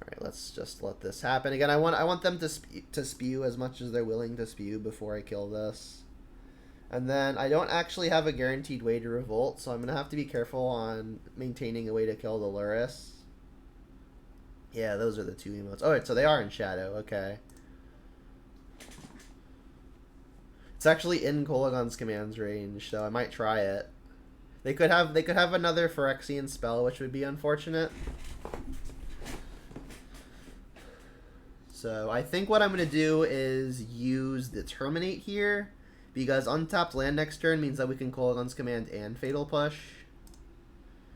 Alright, let's just let this happen. Again, I want them to spew as much as they're willing to spew before I kill this. And then I don't actually have a guaranteed way to revolt, so I'm going to have to be careful on maintaining a way to kill the Luris. Yeah, those are the 2 emotes. Oh, wait, so they are in Shadow. Okay. It's actually in Kolaghan's Command's range, so I might try it. They could have another Phyrexian spell, which would be unfortunate. So I think what I'm going to do is use the Terminate here, because untapped land next turn means that we can Kolaghan's Command and Fatal Push.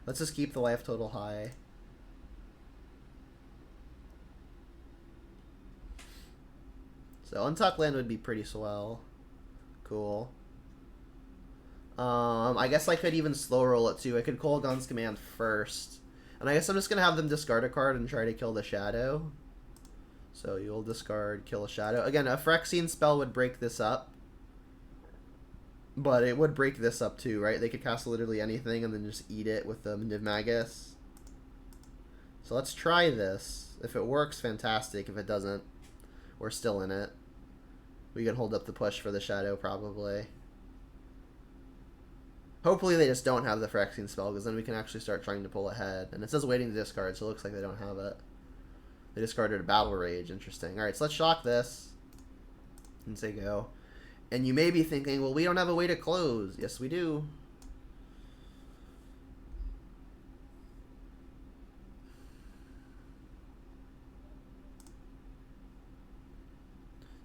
Let's just keep the life total high. So untapped land would be pretty swell. Cool. I guess I could even slow roll it too. I could Kolaghan's Command first. And I guess I'm just going to have them discard a card and try to kill the Shadow. So you'll discard, kill a Shadow. Again, a Phyrexian spell would break this up. But it would break this up too, right? They could cast literally anything and then just eat it with the Niv Magus. So let's try this. If it works, fantastic. If it doesn't, we're still in it. We can hold up the push for the Shadow, probably. Hopefully they just don't have the Phyrexian spell, because then we can actually start trying to pull ahead. And it says waiting to discard, so it looks like they don't have it. They discarded a Battle Rage. Interesting. Alright, so let's shock this. And say go. And you may be thinking, well, we don't have a way to close. Yes, we do.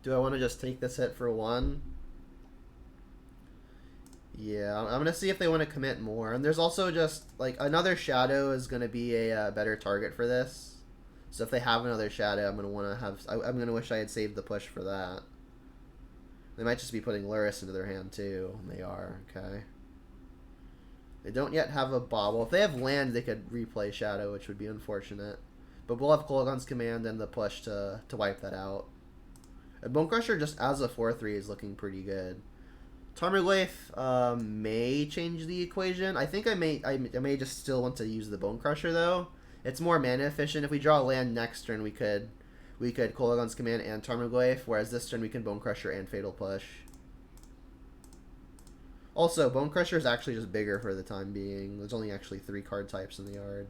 Do I want to just take this hit for 1? Yeah, I'm going to see if they want to commit more. And there's also just, like, another Shadow is going to be a better target for this. So if they have another Shadow, I'm going to want to have... I'm going to wish I had saved the push for that. They might just be putting Luris into their hand, too. And they are, okay. They don't yet have a bauble. If they have land, they could replay Shadow, which would be unfortunate. But we'll have Kolaghan's Command and the push to wipe that out. And Bone Crusher, just as a 4/3, is looking pretty good. Tarmogoyf may change the equation. I think I may just still want to use the Bone Crusher, though. It's more mana efficient. If we draw land next turn, we could Kolaghan's Command and Tarmogoyf, whereas this turn we can Bone Crusher and Fatal Push. Also, Bone Crusher is actually just bigger for the time being. There's only actually 3 card types in the yard.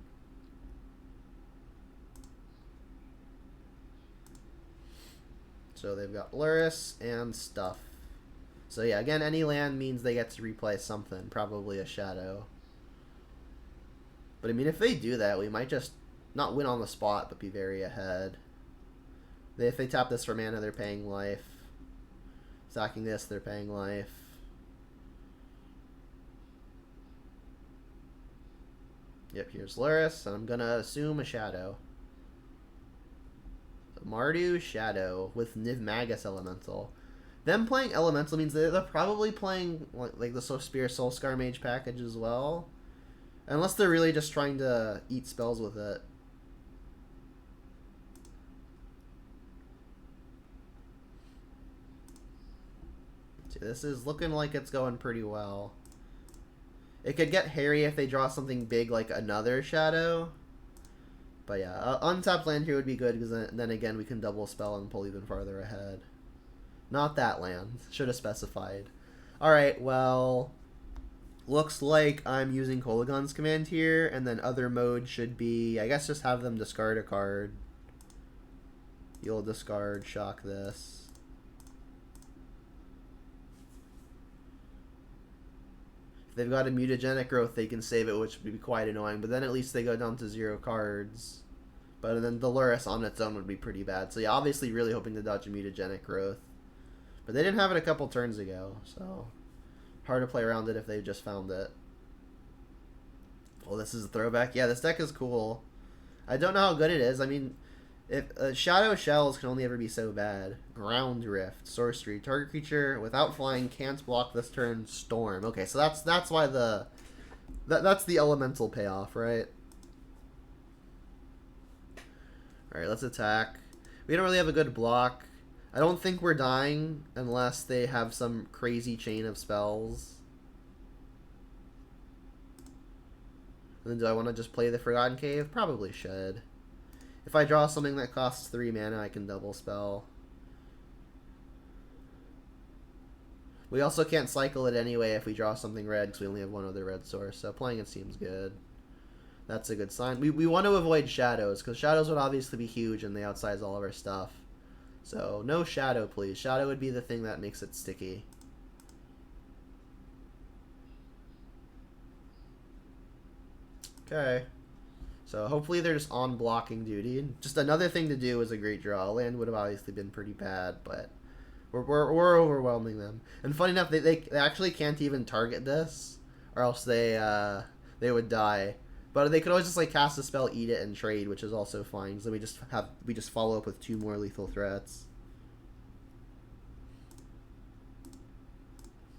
So they've got Luris and stuff. So yeah, again, any land means they get to replay something, probably a Shadow. But I mean, if they do that, we might just not win on the spot, but be very ahead. If they tap this for mana, they're paying life. Sacking this, they're paying life. Yep, here's Luris, and I'm gonna assume a Shadow. So Mardu Shadow with Niv Magus Elemental. Them playing Elemental means they're probably playing like the Spear Soulscar Mage package as well. Unless they're really just trying to eat spells with it. See, this is looking like it's going pretty well. It could get hairy if they draw something big like another Shadow. But yeah, untapped land here would be good because then again we can double spell and pull even farther ahead. Not that land. Should have specified. Alright, well, looks like I'm using Kolagon's command here, and then other mode should be, I guess, just have them discard a card. You'll discard, shock this. If they've got a mutagenic growth, they can save it, which would be quite annoying, but then at least they go down to 0 cards. But then the Luris on its own would be pretty bad. So yeah, obviously really hoping to dodge a mutagenic growth. But they didn't have it a couple turns ago, so hard to play around it if they just found it. Well, this is a throwback. Yeah, this deck is cool. I don't know how good it is. I mean, if Shadow Shells can only ever be so bad. Ground Rift, sorcery, target creature without flying can't block this turn. Storm. Okay, so that's why that's the elemental payoff, right? All right, let's attack. We don't really have a good block. I don't think we're dying unless they have some crazy chain of spells. And then do I want to just play the Forgotten Cave? Probably should. If I draw something that costs 3 mana, I can double spell. We also can't cycle it anyway if we draw something red because we only have one other red source, so playing it seems good. That's a good sign. We want to avoid shadows because shadows would obviously be huge and they outsize all of our stuff. So no Shadow, please. Shadow would be the thing that makes it sticky. Okay. So hopefully they're just on blocking duty. Just another thing to do is a great draw. Land would have obviously been pretty bad, but we're overwhelming them. And funny enough, they actually can't even target this, or else they would die. But they could always just like cast a spell, eat it, and trade, which is also fine. So we just follow up with 2 more lethal threats.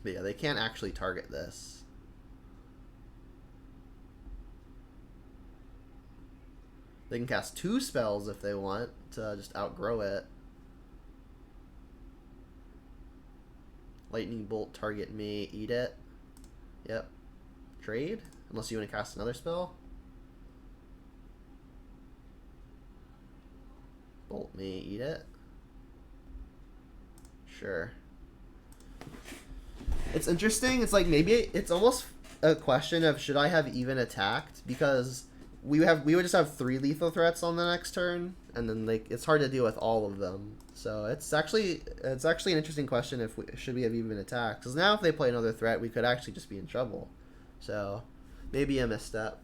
But yeah, they can't actually target this. They can cast 2 spells if they want to just outgrow it. Lightning Bolt, target me, eat it. Yep. Trade? Unless you want to cast another spell. Bolt me, eat it. Sure. It's interesting. It's like maybe it's almost a question of should I have even attacked, because we would just have 3 lethal threats on the next turn, and then like it's hard to deal with all of them. So it's actually an interesting question if should we have even attacked, because now if they play another threat we could actually just be in trouble. So maybe a misstep.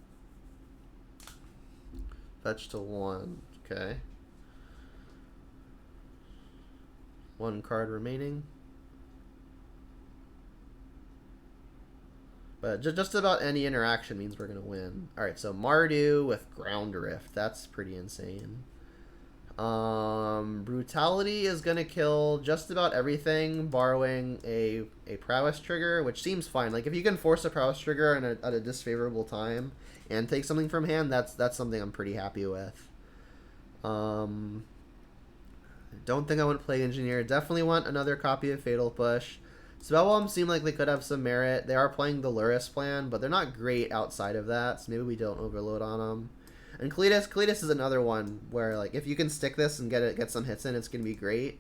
Fetch to 1. Okay. 1 card remaining. But just about any interaction means we're going to win. Alright, so Mardu with Ground Rift. That's pretty insane. Brutality is going to kill just about everything, borrowing a Prowess trigger, which seems fine. Like, if you can force a Prowess trigger at a disfavorable time and take something from hand, that's something I'm pretty happy with. Don't think I want to play Engineer. Definitely want another copy of Fatal Push. Spellbombs seem like they could have some merit. They are playing the Luris plan, but they're not great outside of that, so maybe we don't overload on them. And Cletus is another one where, like, if you can stick this and get some hits in, it's going to be great.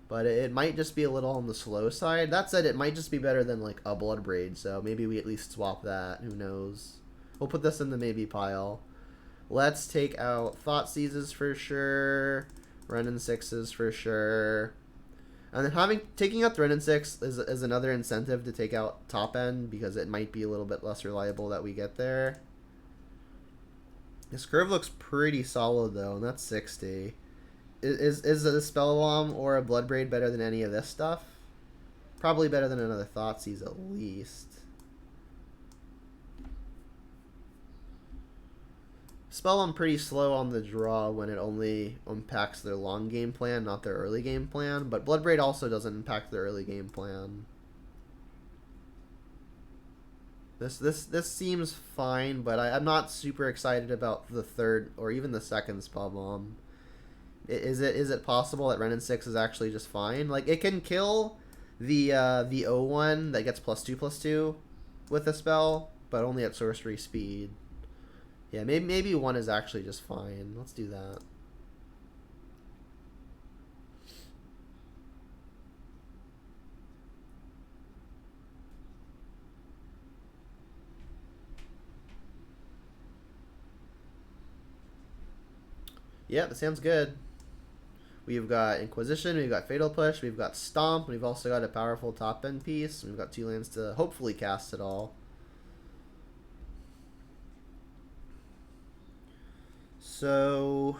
But it might just be a little on the slow side. That said, it might just be better than, like, a Bloodbraid, so maybe we at least swap that. Who knows? We'll put this in the maybe pile. Let's take out Thoughtseizes for sure. Run in 6s for sure. And then taking out Threat in 6 is another incentive to take out top end, because it might be a little bit less reliable that we get there. This curve looks pretty solid though, and that's 60. Is a Spell Bomb or a Bloodbraid better than any of this stuff? Probably better than another Thoughtseize at least. Spell Bomb pretty slow on the draw when it only impacts their long game plan, not their early game plan. But Bloodbraid also doesn't impact their early game plan. This seems fine, but I'm not super excited about the third or even the second Spell Bomb. Is it possible that Renin 6 is actually just fine? Like, it can kill the O1 that gets +2/+2 with a spell, but only at sorcery speed. Yeah, maybe 1 is actually just fine. Let's do that. Yeah, that sounds good. We've got Inquisition, we've got Fatal Push, we've got Stomp, and we've also got a powerful top end piece. We've got 2 lands to hopefully cast it all. So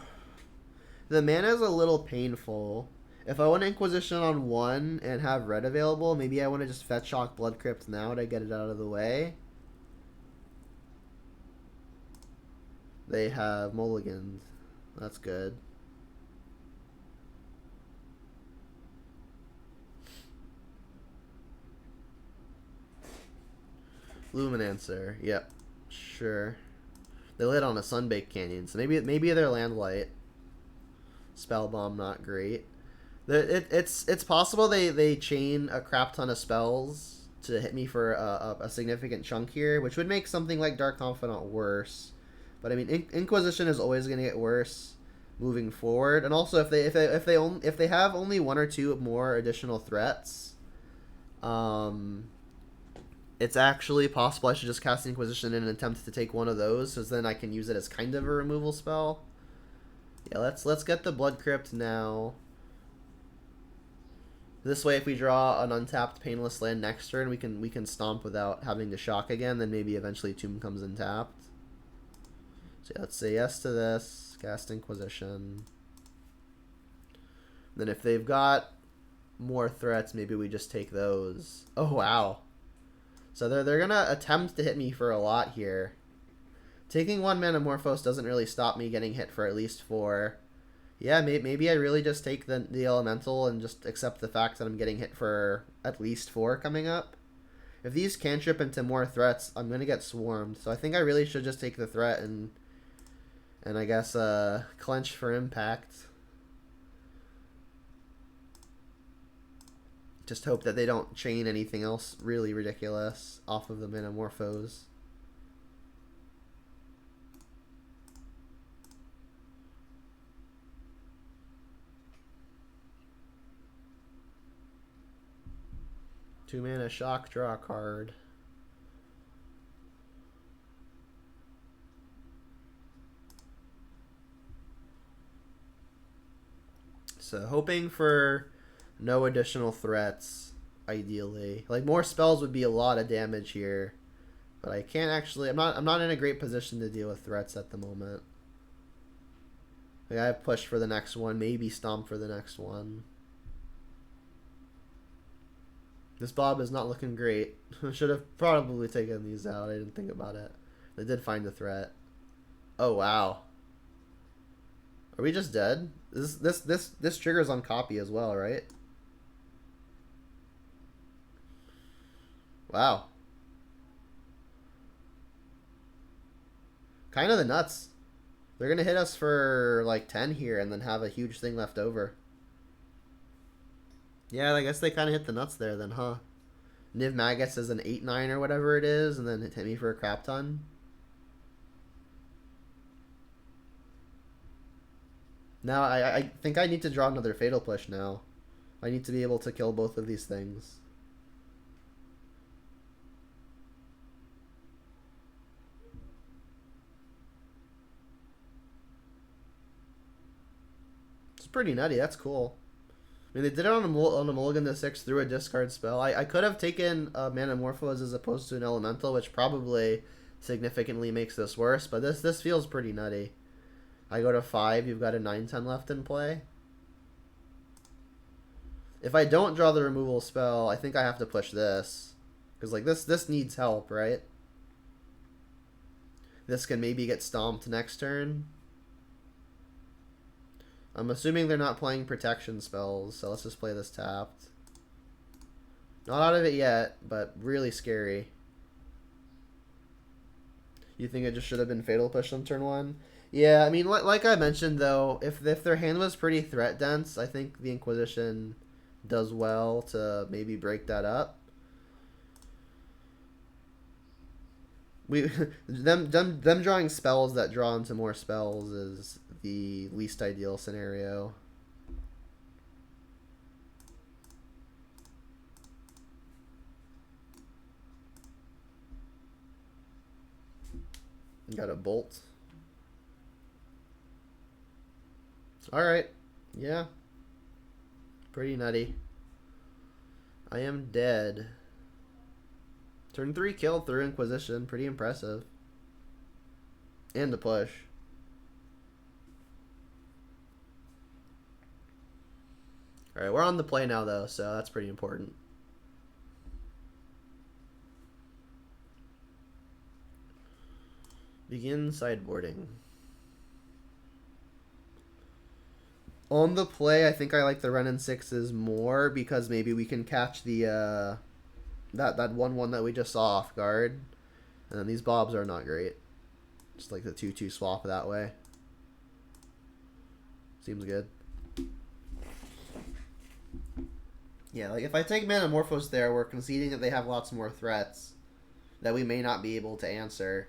the mana is a little painful. If I want Inquisition on 1 and have red available, maybe I want to just fetch Shock Blood Crypt now to get it out of the way. They have mulligans. That's good. Luminancer. Yep. Sure. They lit on a Sunbaked Canyon, so maybe they're Landlight. Spell Bomb, not great. It's possible they chain a crap ton of spells to hit me for a significant chunk here, which would make something like Dark Confidant worse. But I mean, Inquisition is always going to get worse moving forward, and also if they have only 1 or 2 more additional threats, it's actually possible I should just cast Inquisition in an attempt to take one of those, so then I can use it as kind of a removal spell. Yeah, let's get the Blood Crypt now. This way, if we draw an untapped Painless land next turn, we can stomp without having to shock again. Then maybe eventually Tomb comes in tapped. So yeah, let's say yes to this. Cast Inquisition. Then if they've got more threats, maybe we just take those. Oh wow. So they're gonna attempt to hit me for a lot here. Taking 1 Manamorphose doesn't really stop me getting hit for at least 4. Yeah, maybe I really just take the Elemental and just accept the fact that I'm getting hit for at least 4 coming up. If these cantrip into more threats, I'm gonna get swarmed. So I think I really should just take the threat and I guess clench for impact. Just hope that they don't chain anything else really ridiculous off of the Manamorphose. Two mana shock, draw a card. So hoping for no additional threats, ideally. Like, more spells would be a lot of damage here. But I can't actually, I'm not in a great position to deal with threats at the moment. Like, I have push for the next one, maybe stomp for the next one. This Bob is not looking great. I should have probably taken these out. I didn't think about it. They did find the threat. Oh wow. Are we just dead? This triggers on copy as well, right? Wow. Kind of the nuts. They're going to hit us for like 10 here and then have a huge thing left over. Yeah, I guess they kind of hit the nuts there then, huh? Niv Magus is an 8-9 or whatever it is, and then it hit me for a crap ton. Now, I think I need to draw another Fatal Push now. I need to be able to kill both of these things. It's pretty nutty. That's cool. I mean, they did it on a mulligan to 6 through a discard spell. I could have taken Manamorphose as opposed to an Elemental, which probably significantly makes this worse, but this feels pretty nutty. I go to 5, you've got a 9/10 left in play. If I don't draw the removal spell, I think I have to push this. Because, like, this needs help, right? This can maybe get stomped next turn. I'm assuming they're not playing protection spells, so let's just play this tapped. Not out of it yet, but really scary. You think it just should have been Fatal Push on turn 1? Yeah, I mean, like I mentioned, though, if their hand was pretty threat dense, I think the Inquisition does well to maybe break that up. Them drawing spells that draw into more spells is the least ideal scenario. Got a bolt. Alright. Yeah. Pretty nutty. I am dead. Turn 3 killed through Inquisition. Pretty impressive. And a push. Alright, we're on the play now, though, so that's pretty important. Begin sideboarding. On the play, I think I like the Renin 6s more because maybe we can catch the that 1/1 that we just saw off guard. And then these bobs are not great. Just like the 2/2 swap that way. Seems good. Yeah, like if I take Manamorphose there, we're conceding that they have lots more threats that we may not be able to answer.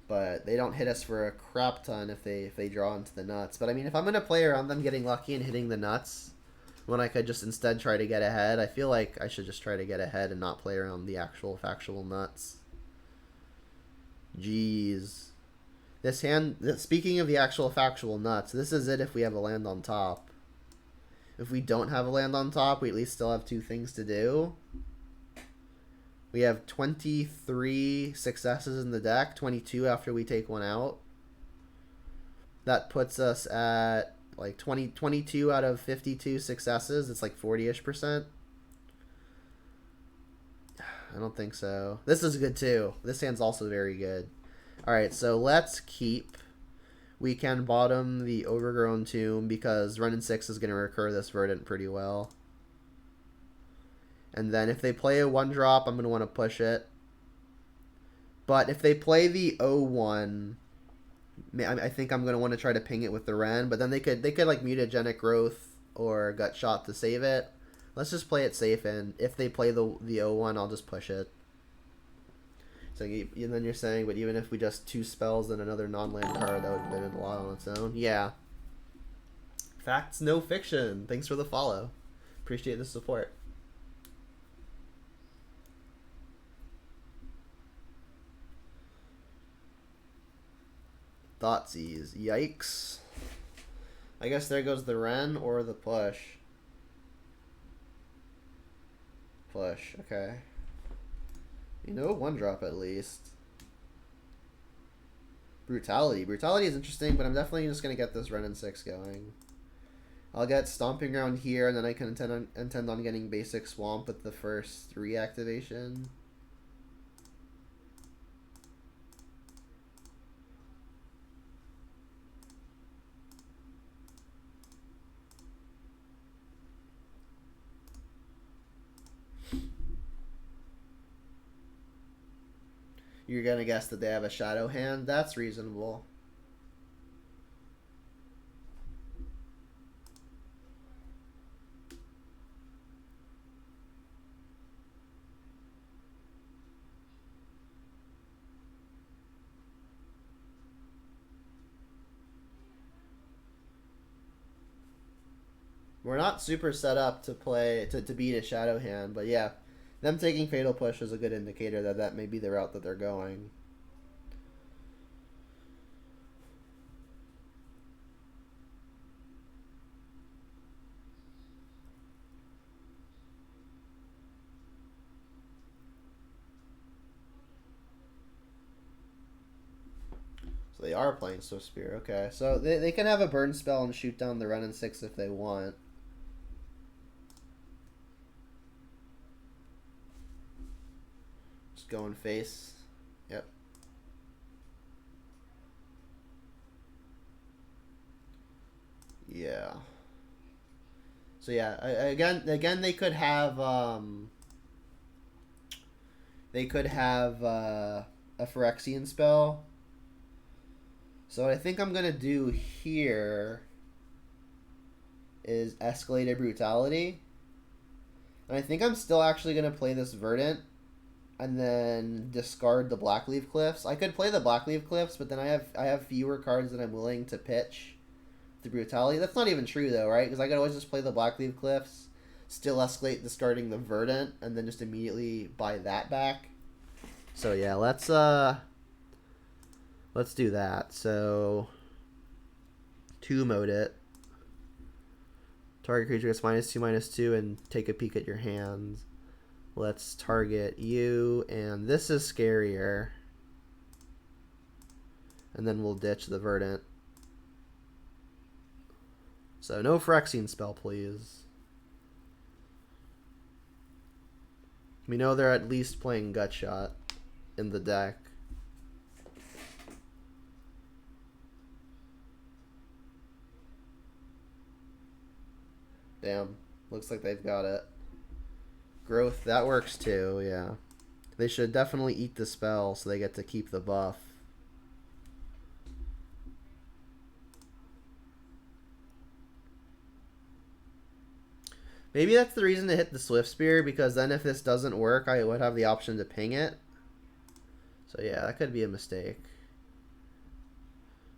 But they don't hit us for a crap ton if they draw into the nuts. But I mean, if I'm going to play around them getting lucky and hitting the nuts, when I could just instead try to get ahead, I feel like I should just try to get ahead and not play around the actual factual nuts. Jeez. This hand, speaking of the actual factual nuts, this is it if we have a land on top. If we don't have a land on top, we at least still have 2 things to do. We have 23 successes in the deck, 22 after we take one out. That puts us at like 22 out of 52 successes. It's like 40-ish%. I don't think so. This is good too. This hand's also very good. Alright, so let's keep. We can bottom the Overgrown Tomb because Renin 6 is going to recur this Verdant pretty well. And then if they play a 1-drop, I'm going to want to push it. But if they play the 0-1, I think I'm going to want to try to ping it with the Ren. But then they could like Mutagenic Growth or Gut Shot to save it. Let's just play it safe, and if they play the 0-1, I'll just push it. So and then you're saying, but even if we just 2 spells and another non-land card, that would have been a lot on its own. Yeah. Facts, no fiction. Thanks for the follow. Appreciate the support. Thoughtseize. Yikes. I guess there goes the Ren or the push. Push, okay. You know, 1-drop at least. Brutality. Brutality is interesting, but I'm definitely just going to get this Renin 6 going. I'll get Stomping Ground here, and then I can intend on getting Basic Swamp with the first reactivation. You're going to guess that they have a Shadow hand? That's reasonable. We're not super set up to play to beat a Shadow hand, but yeah. Them taking Fatal Push is a good indicator that that may be the route that they're going. are playing Swift Spear. Okay, so they can have a burn spell and shoot down the Renin 6 if they want. Just going face. Yep. Yeah. So yeah, again they could have a Phyrexian spell. So what I think I'm gonna do here is Escalated Brutality. And I think I'm still actually gonna play this Verdant and then discard the Blackleaf Cliffs. I could play the Blackleaf Cliffs, but then I have fewer cards that I'm willing to pitch the Brutality. That's not even true though, right? Because I could always just play the Blackleaf Cliffs, still escalate discarding the Verdant, and then just immediately buy that back. So yeah, let's do that. So 2-mode it. Target creature gets -2/-2 and take a peek at your hands. Let's target you, and this is scarier. And then we'll ditch the Verdant. So no Phyrexian spell, please. We know they're at least playing Gutshot in the deck. Damn. Looks like they've got it. Growth, that works too, yeah. They should definitely eat the spell so they get to keep the buff. Maybe that's the reason to hit the Swift Spear, because then if this doesn't work, I would have the option to ping it. So yeah, that could be a mistake.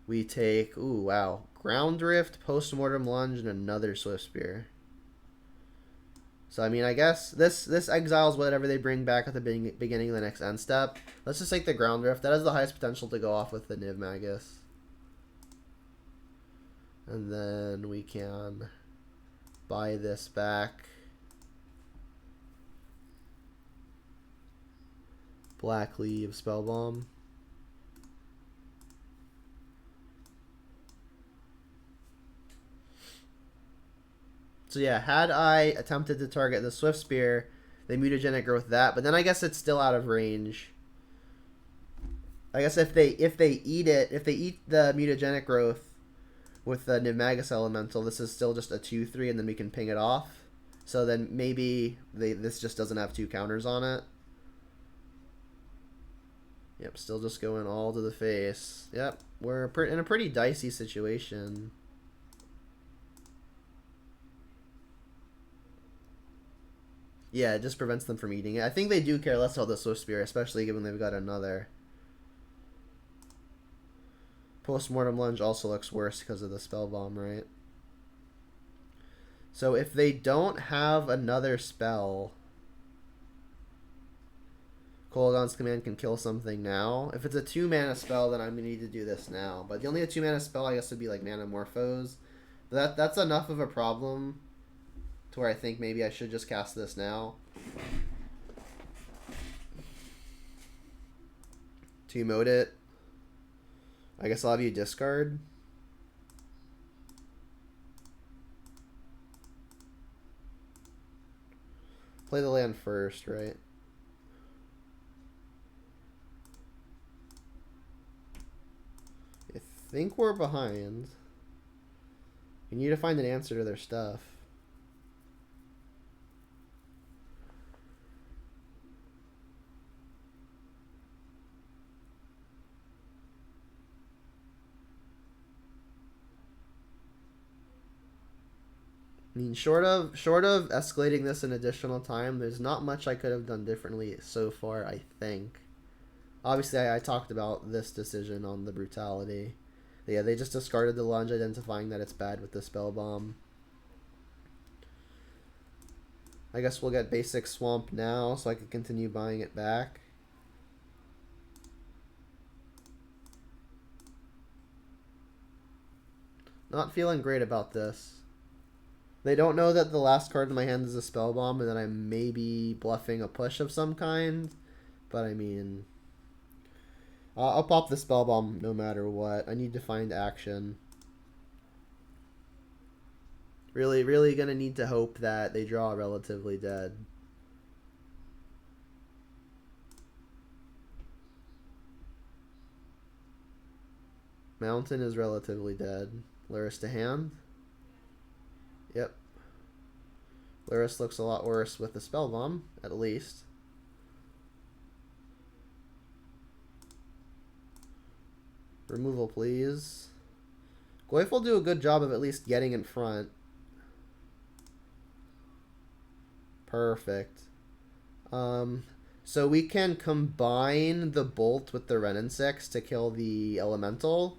We take, ooh, wow. Ground Drift, Postmortem Lunge, and another Swift Spear. So, I mean, I guess this exiles whatever they bring back at the beginning of the next end step. Let's just take the Ground Drift. That has the highest potential to go off with the Niv Magus. And then we can buy this back. Black Leaf, Spellbomb. So yeah, had I attempted to target the Swift Spear, they mutagenic growth that, but then I guess it's still out of range. I guess if they eat it, if they eat the mutagenic growth with the Niv Magus Elemental, this is still just a 2/3, and then we can ping it off. So then maybe this just doesn't have 2 counters on it. Yep, still just going all to the face. Yep, we're in a pretty dicey situation. Yeah, it just prevents them from eating it. I think they do care less about the Swift Spear, especially given they've got another. Postmortem Lunge also looks worse because of the Spell Bomb, right? So if they don't have another spell, Kolaghan's Command can kill something now. If it's a 2-mana spell, then I'm going to need to do this now. But the only 2-mana spell, I guess, would be like Manamorphose. That's enough of a problem to where I think maybe I should just cast this now. 2-mode it. I guess I'll have you discard. Play the land first, right? I think we're behind. We need to find an answer to their stuff. I mean, short of escalating this an additional time, there's not much I could have done differently so far, I think. Obviously, I talked about this decision on the Brutality. Yeah, they just discarded the Lunge, identifying that it's bad with the Spell Bomb. I guess we'll get basic Swamp now, so I can continue buying it back. Not feeling great about this. They don't know that the last card in my hand is a Spell Bomb, and that I'm maybe bluffing a push of some kind. But I mean, I'll pop the spell bomb no matter what. I need to find action. Really, really gonna need to hope that they draw relatively dead. Mountain is relatively dead. Luris to hand. Yep. Luris looks a lot worse with the spell bomb, at least. Removal, please. Goif will do a good job of at least getting in front. Perfect. So we can combine the Bolt with the Ren and 6 to kill the Elemental.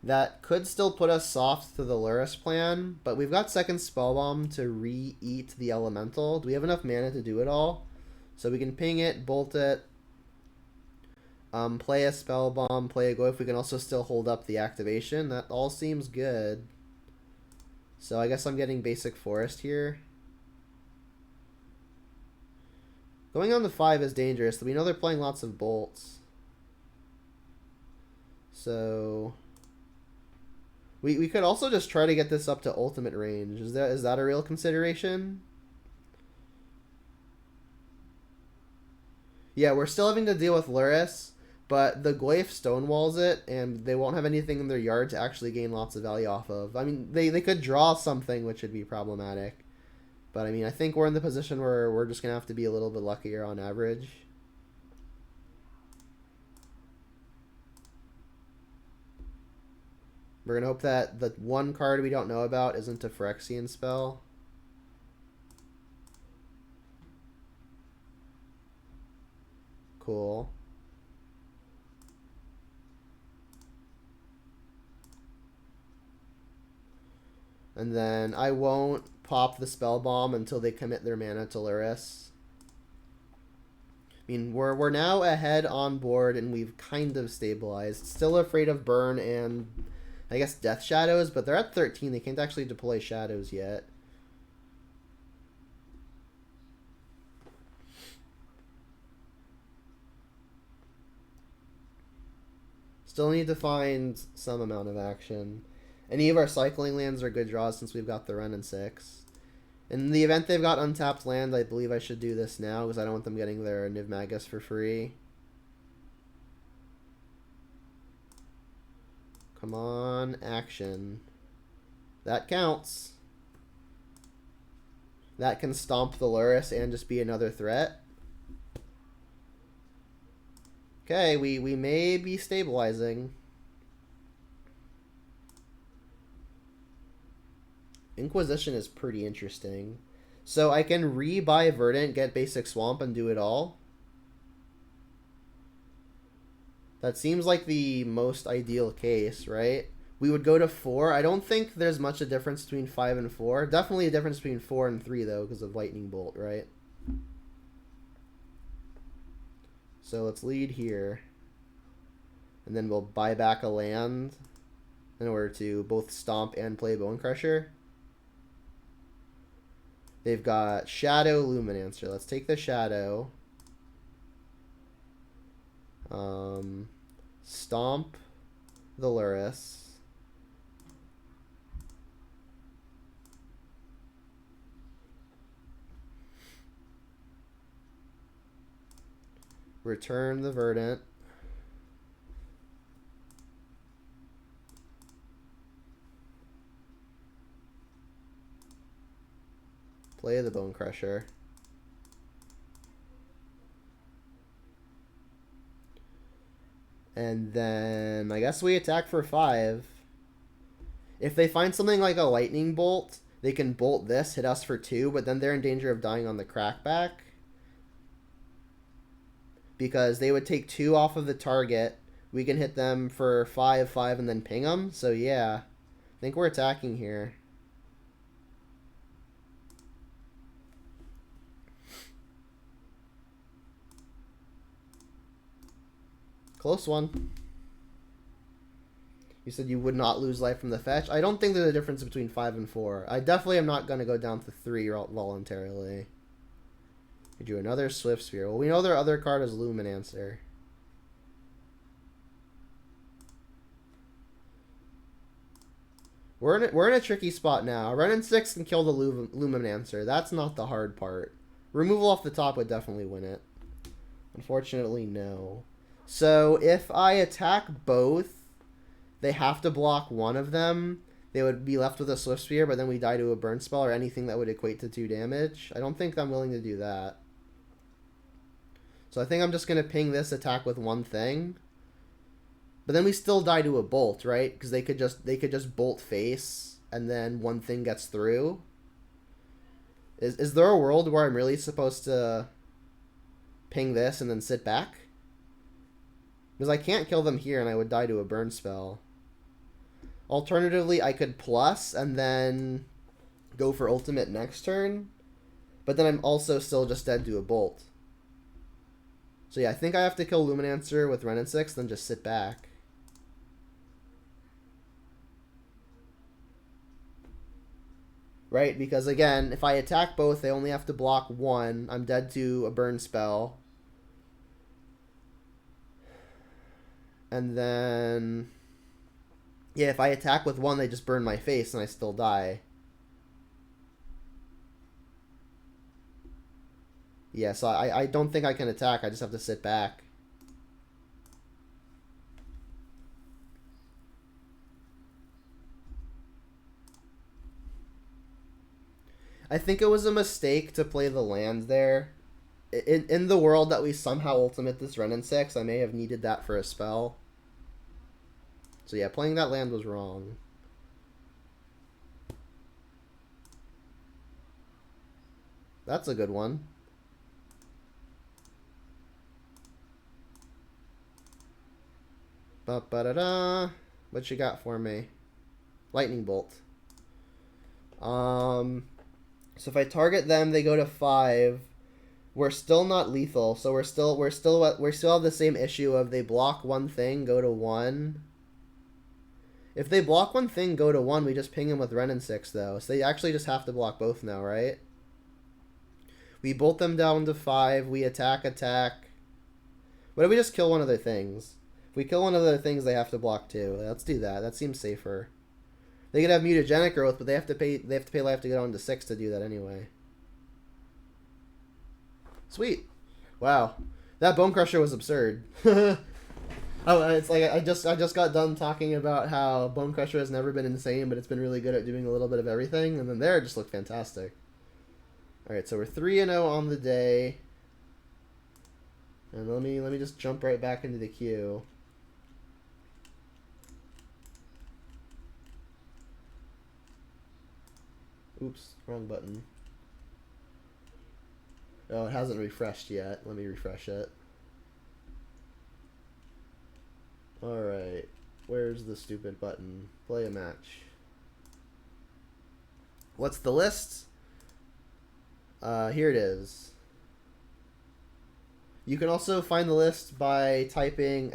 That could still put us soft to the Luris plan, but we've got second Spell Bomb to re-eat the Elemental. Do we have enough mana to do it all? So we can ping it, bolt it, play a Spell Bomb, play a Goif. We can also still hold up the activation. That all seems good. So I guess I'm getting basic Forest here. Going on the 5 is dangerous. We know they're playing lots of bolts. So we could also just try to get this up to ultimate range. Is that a real consideration? Yeah, we're still having to deal with Luris, but the Goif stonewalls it, and they won't have anything in their yard to actually gain lots of value off of. I mean, they could draw something, which would be problematic. But, I mean, I think we're in the position where we're just going to have to be a little bit luckier on average. We're going to hope that the one card we don't know about isn't a Phyrexian spell. Cool. And then I won't pop the spell bomb until they commit their mana to Luris. I mean, we're now ahead on board and we've kind of stabilized. Still afraid of burn and I guess death shadows, but they're at 13. They can't actually deploy shadows yet. Still need to find some amount of action. Any of our cycling lands are good draws since we've got the Ren and 6. In the event they've got untapped land, I believe I should do this now because I don't want them getting their Niv Magus for free. Come on, action. That counts. That can stomp the Luris and just be another threat. Okay, we may be stabilizing. Inquisition is pretty interesting. So I can re-buy Verdant, get basic Swamp, and do it all. That seems like the most ideal case, right? We would go to 4. I don't think there's much a difference between 5 and 4. Definitely a difference between 4 and 3, though, because of Lightning Bolt, right? So let's lead here. And then we'll buy back a land in order to both stomp and play Bone Crusher. They've got Shadow, Luminancer. Let's take the Shadow. Stomp the Luris. Return the Verdant. Play the Bone Crusher. And then I guess we attack for 5. If they find something like a Lightning Bolt, they can bolt this, hit us for 2, but then they're in danger of dying on the crackback. Because they would take 2 off of the target. We can hit them for 5, 5, and then ping them. So yeah, I think we're attacking here. Close one. You said you would not lose life from the fetch. I don't think there's a difference between 5 and 4. I definitely am not going to go down to 3 voluntarily. We do another Swift Sphere. Well, we know their other card is Luminancer. We're in a tricky spot now. Renin 6 can kill the Luminancer. That's not the hard part. Removal off the top would definitely win it. Unfortunately, no. So if I attack both, they have to block one of them. They would be left with a Swift Spear, but then we die to a burn spell or anything that would equate to 2 damage. I don't think I'm willing to do that. So I think I'm just going to ping this attack with one thing. But then we still die to a bolt, right? Because they could just bolt face and then one thing gets through. Is there a world where I'm really supposed to ping this and then sit back? Because I can't kill them here and I would die to a burn spell. Alternatively, I could plus and then go for ultimate next turn. But then I'm also still just dead to a bolt. So yeah, I think I have to kill Luminancer with Renin 6, then just sit back. Right, because again, if I attack both, they only have to block one. I'm dead to a burn spell. And then... yeah, if I attack with one, they just burn my face and I still die. Yeah, so I don't think I can attack. I just have to sit back. I think it was a mistake to play the land there. In the world that we somehow ultimate this Renin 6, I may have needed that for a spell. So yeah, playing that land was wrong. That's a good one. Ba-ba-da-da. What you got for me? Lightning Bolt. So if I target them, they go to 5. We're still not lethal, so we still have the same issue of they block one thing, go to 1. If they block one thing, go to 1, we just ping them with Renin 6 though. So they actually just have to block both now, right? We bolt them down to 5, we attack. What if we just kill one of their things? If we kill one of their things, they have to block 2. Let's do that. That seems safer. They could have mutagenic growth, but they have to pay life to get on to 6 to do that anyway. Sweet. Wow. That Bone Crusher was absurd. Oh, it's like I just got done talking about how Bone Crusher has never been insane, but it's been really good at doing a little bit of everything, and then there it just looked fantastic. Alright, so we're 3-0 on the day. And let me just jump right back into the queue. Oops, wrong button. Oh, it hasn't refreshed yet. Let me refresh it. Alright. Where's the stupid button? Play a match. What's the list? Here it is. You can also find the list by typing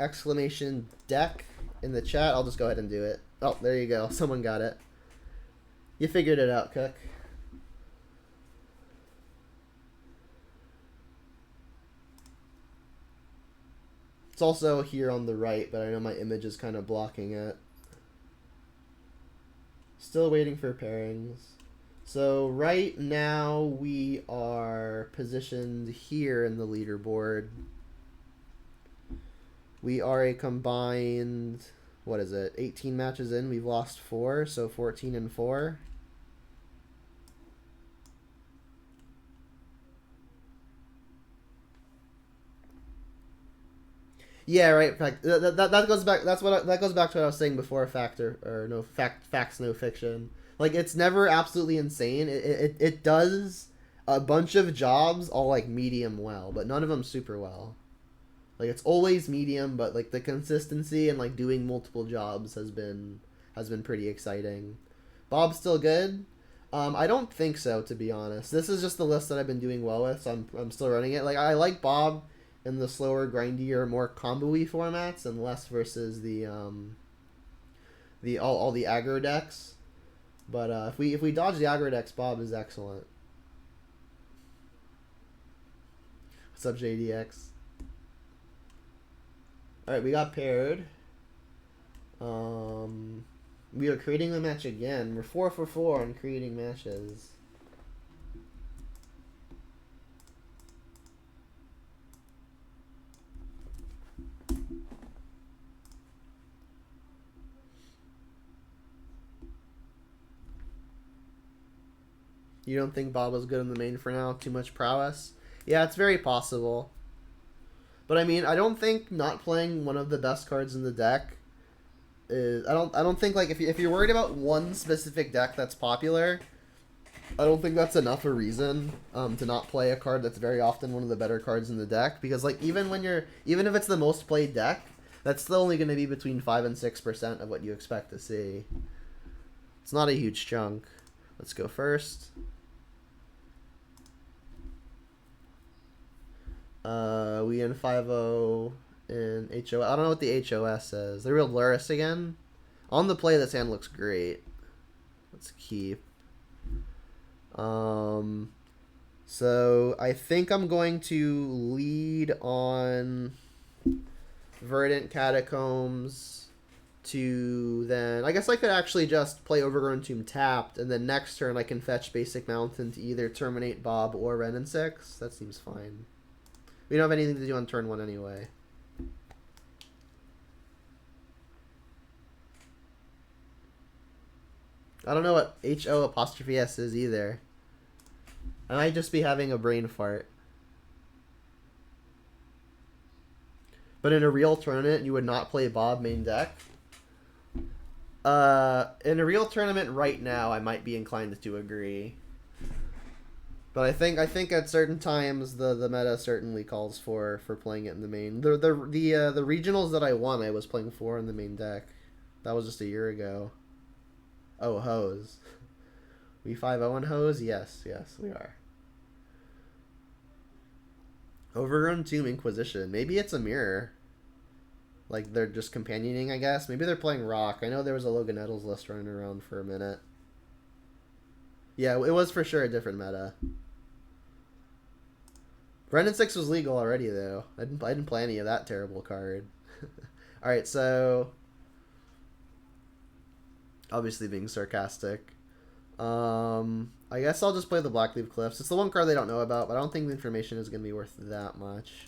!deck in the chat. I'll just go ahead and do it. Oh, there you go. Someone got it. You figured it out, Cook. It's also here on the right, but I know my image is kind of blocking it. Still waiting for pairings. So right now we are positioned here in the leaderboard. We are a combined, what is it, 18 matches in. We've lost 4, so 14-4. Yeah, right. That goes back. That goes back to what I was saying before. Facts, no fiction. Like, it's never absolutely insane. It does a bunch of jobs all like medium well, but none of them super well. Like, it's always medium, but like the consistency and like doing multiple jobs has been pretty exciting. Bob's still good. I don't think so, to be honest. This is just the list that I've been doing well with, so I'm still running it. Like, I like Bob in the slower, grindier, more combo-y formats, and less versus the all the aggro decks. But if we dodge the aggro decks, Bob is excellent. What's up, JDX? All right, we got paired. We are creating the match again. We're 4 for 4 on creating matches. You don't think Bob was good in the main for now? Too much prowess? Yeah, it's very possible. But I mean, I don't think not playing one of the best cards in the deck is... I don't think, like, if you're worried about one specific deck that's popular, I don't think that's enough a reason to not play a card that's very often one of the better cards in the deck. Because, like, even if it's the most played deck, that's still only going to be between 5 and 6% of what you expect to see. It's not a huge chunk. Let's go first. We in 5-0 in HOS. I don't know what the HOS says. They real Luris again. On the play, this hand looks great. Let's keep. So I think I'm going to lead on Verdant Catacombs to then... I guess I could actually just play Overgrown Tomb tapped, and then next turn I can fetch Basic Mountain to either terminate Bob or Ren and 6. That seems fine. We don't have anything to do on turn 1 anyway. I don't know what HO''S is either. I might just be having a brain fart. But in a real tournament, you would not play Bob main deck? In a real tournament right now, I might be inclined to agree. But I think at certain times the meta certainly calls for playing it in the main. The regionals that I won, I was playing 4 in the main deck. That was just a year ago. Oh, Hose. We 5-0 in Hose? Yes, we are. Overgrown Tomb Inquisition. Maybe it's a mirror. Like they're just companioning, I guess. Maybe they're playing Rock. I know there was a Logan Nettles list running around for a minute. Yeah, it was for sure a different meta. Brendan 6 was legal already, though. I didn't play any of that terrible card. Alright, so... Obviously being sarcastic. I guess I'll just play the Blackleaf Cliffs. It's the one card they don't know about, but I don't think the information is going to be worth that much.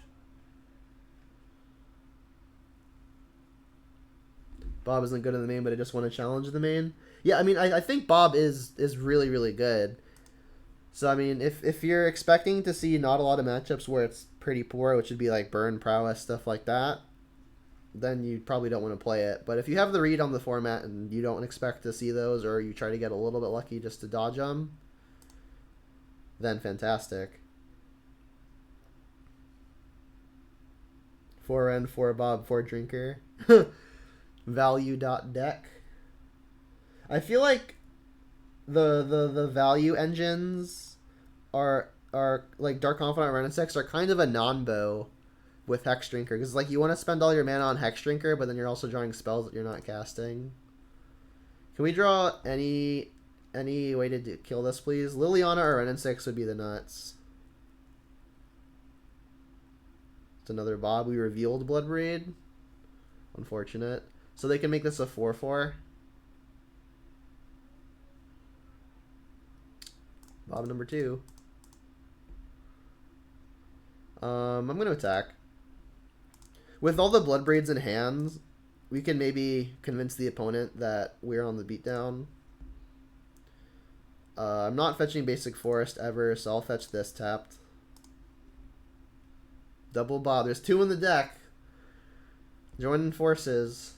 Bob isn't good in the main, but I just want to challenge the main. Yeah, I mean, I think Bob is really, really good. So, I mean, if you're expecting to see not a lot of matchups where it's pretty poor, which would be like Burn, Prowess, stuff like that, then you probably don't want to play it. But if you have the read on the format and you don't expect to see those, or you try to get a little bit lucky just to dodge them, then fantastic. 4N, 4 Bob, 4 Drinker. Value.deck. I feel like the value engines are like Dark Confidant, Ren and 6 are kind of a non-bow with Hex Drinker, because like you want to spend all your mana on Hex Drinker, but then you're also drawing spells that you're not casting. Can we draw any way to kill this, please? Liliana or Ren and 6 would be the nuts. It's another Bob. We revealed Bloodbraid. Unfortunate. So they can make this a 4/4. Bob number 2. I'm going to attack. With all the Bloodbraids in hands, we can maybe convince the opponent that we're on the beatdown. I'm not fetching Basic Forest ever, so I'll fetch this tapped. Double Bob. There's 2 in the deck. Joining forces.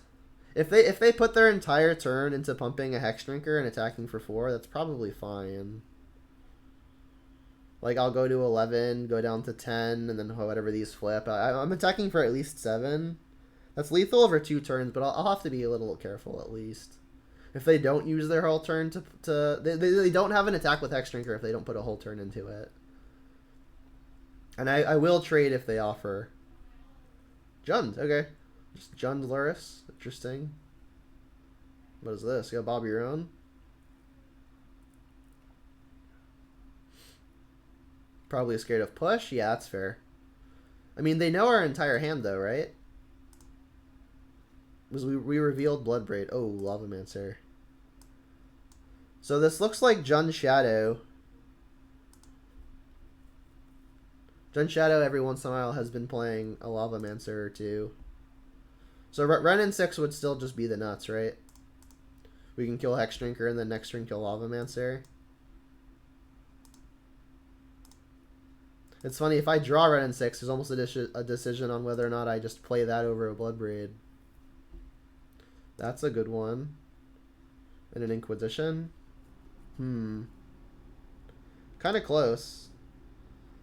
If they put their entire turn into pumping a Hex Drinker and attacking for 4, that's probably fine. Like, I'll go to 11, go down to 10, and then whatever these flip. I'm attacking for at least 7. That's lethal over 2 turns, but I'll have to be a little careful at least. If they don't use their whole turn they don't have an attack with Hex Drinker if they don't put a whole turn into it. And I will trade if they offer. Jund, okay. Just Jund Luris. Interesting. What is this? You got Bob your own? Probably scared of push? Yeah, that's fair. I mean, they know our entire hand, though, right? Because we revealed Bloodbraid. Oh, Lavamancer. So this looks like Mardu Shadow. Mardu Shadow every once in a while has been playing a Lavamancer or two. So Renin 6 would still just be the nuts, right? We can kill Hex Drinker and then next turn kill Lavamancer. It's funny, if I draw Renin 6, there's almost a decision on whether or not I just play that over a Bloodbraid. That's a good one. And an Inquisition. Kind of close.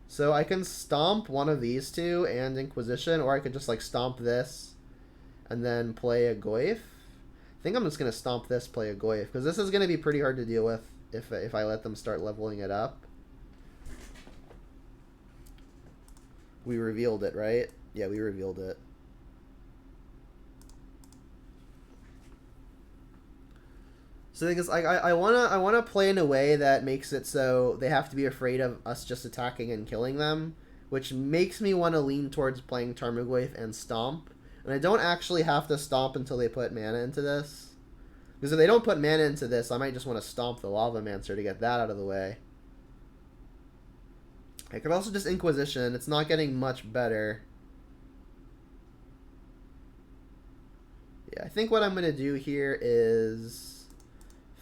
So I can stomp one of these two and Inquisition, or I could just like stomp this and then play a Goyf. I think I'm just going to stomp this, play a Goyf, because this is going to be pretty hard to deal with if I let them start leveling it up. We revealed it, right? Yeah, we revealed it. So the thing is, I wanna play in a way that makes it so they have to be afraid of us just attacking and killing them, which makes me want to lean towards playing Tarmogoyf and Stomp. And I don't actually have to Stomp until they put mana into this, because if they don't put mana into this, I might just want to Stomp the Lavamancer to get that out of the way. I could also just Inquisition. It's not getting much better. Yeah, I think what I'm gonna do here is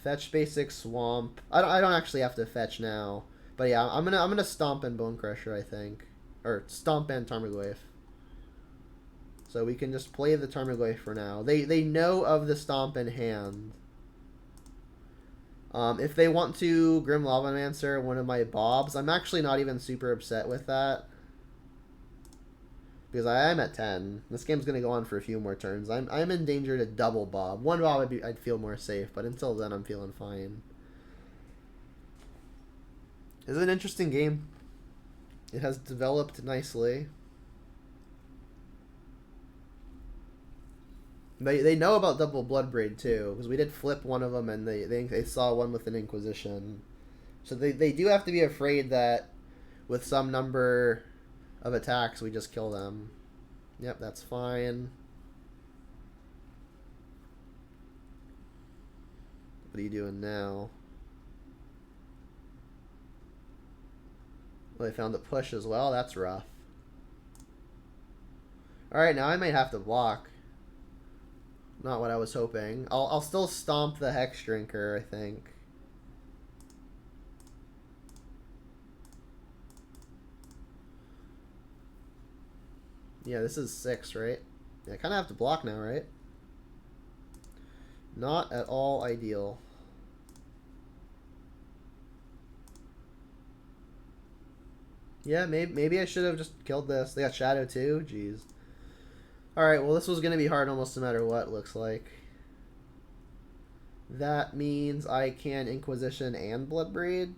fetch basic Swamp. I don't actually have to fetch now, but yeah, I'm gonna Stomp and Bone Crusher, I think, or Stomp and Tarmogoyf. So we can just play the Tarmogoyf for now. They know of the Stomp in hand. If they want to Grim Lavamancer one of my Bobs, I'm actually not even super upset with that, because I am at 10. This game's going to go on for a few more turns. I'm in danger to double Bob. One Bob I'd feel more safe, but until then I'm feeling fine. It's an interesting game. It has developed nicely. They know about double Bloodbraid too, because we did flip one of them and they saw one with an Inquisition. So they do have to be afraid that with some number of attacks we just kill them. Yep, that's fine. What are you doing now? Well, they found a push as well. That's rough. Alright, now I might have to block. Not what I was hoping. I'll still stomp the Hex Drinker, I think. Yeah, this is 6, right? Yeah, I kind of have to block now, right? Not at all ideal. Yeah, maybe I should have just killed this. They got Shadow too? Jeez. Alright, well this was going to be hard almost no matter what, looks like. That means I can Inquisition and Bloodbraid.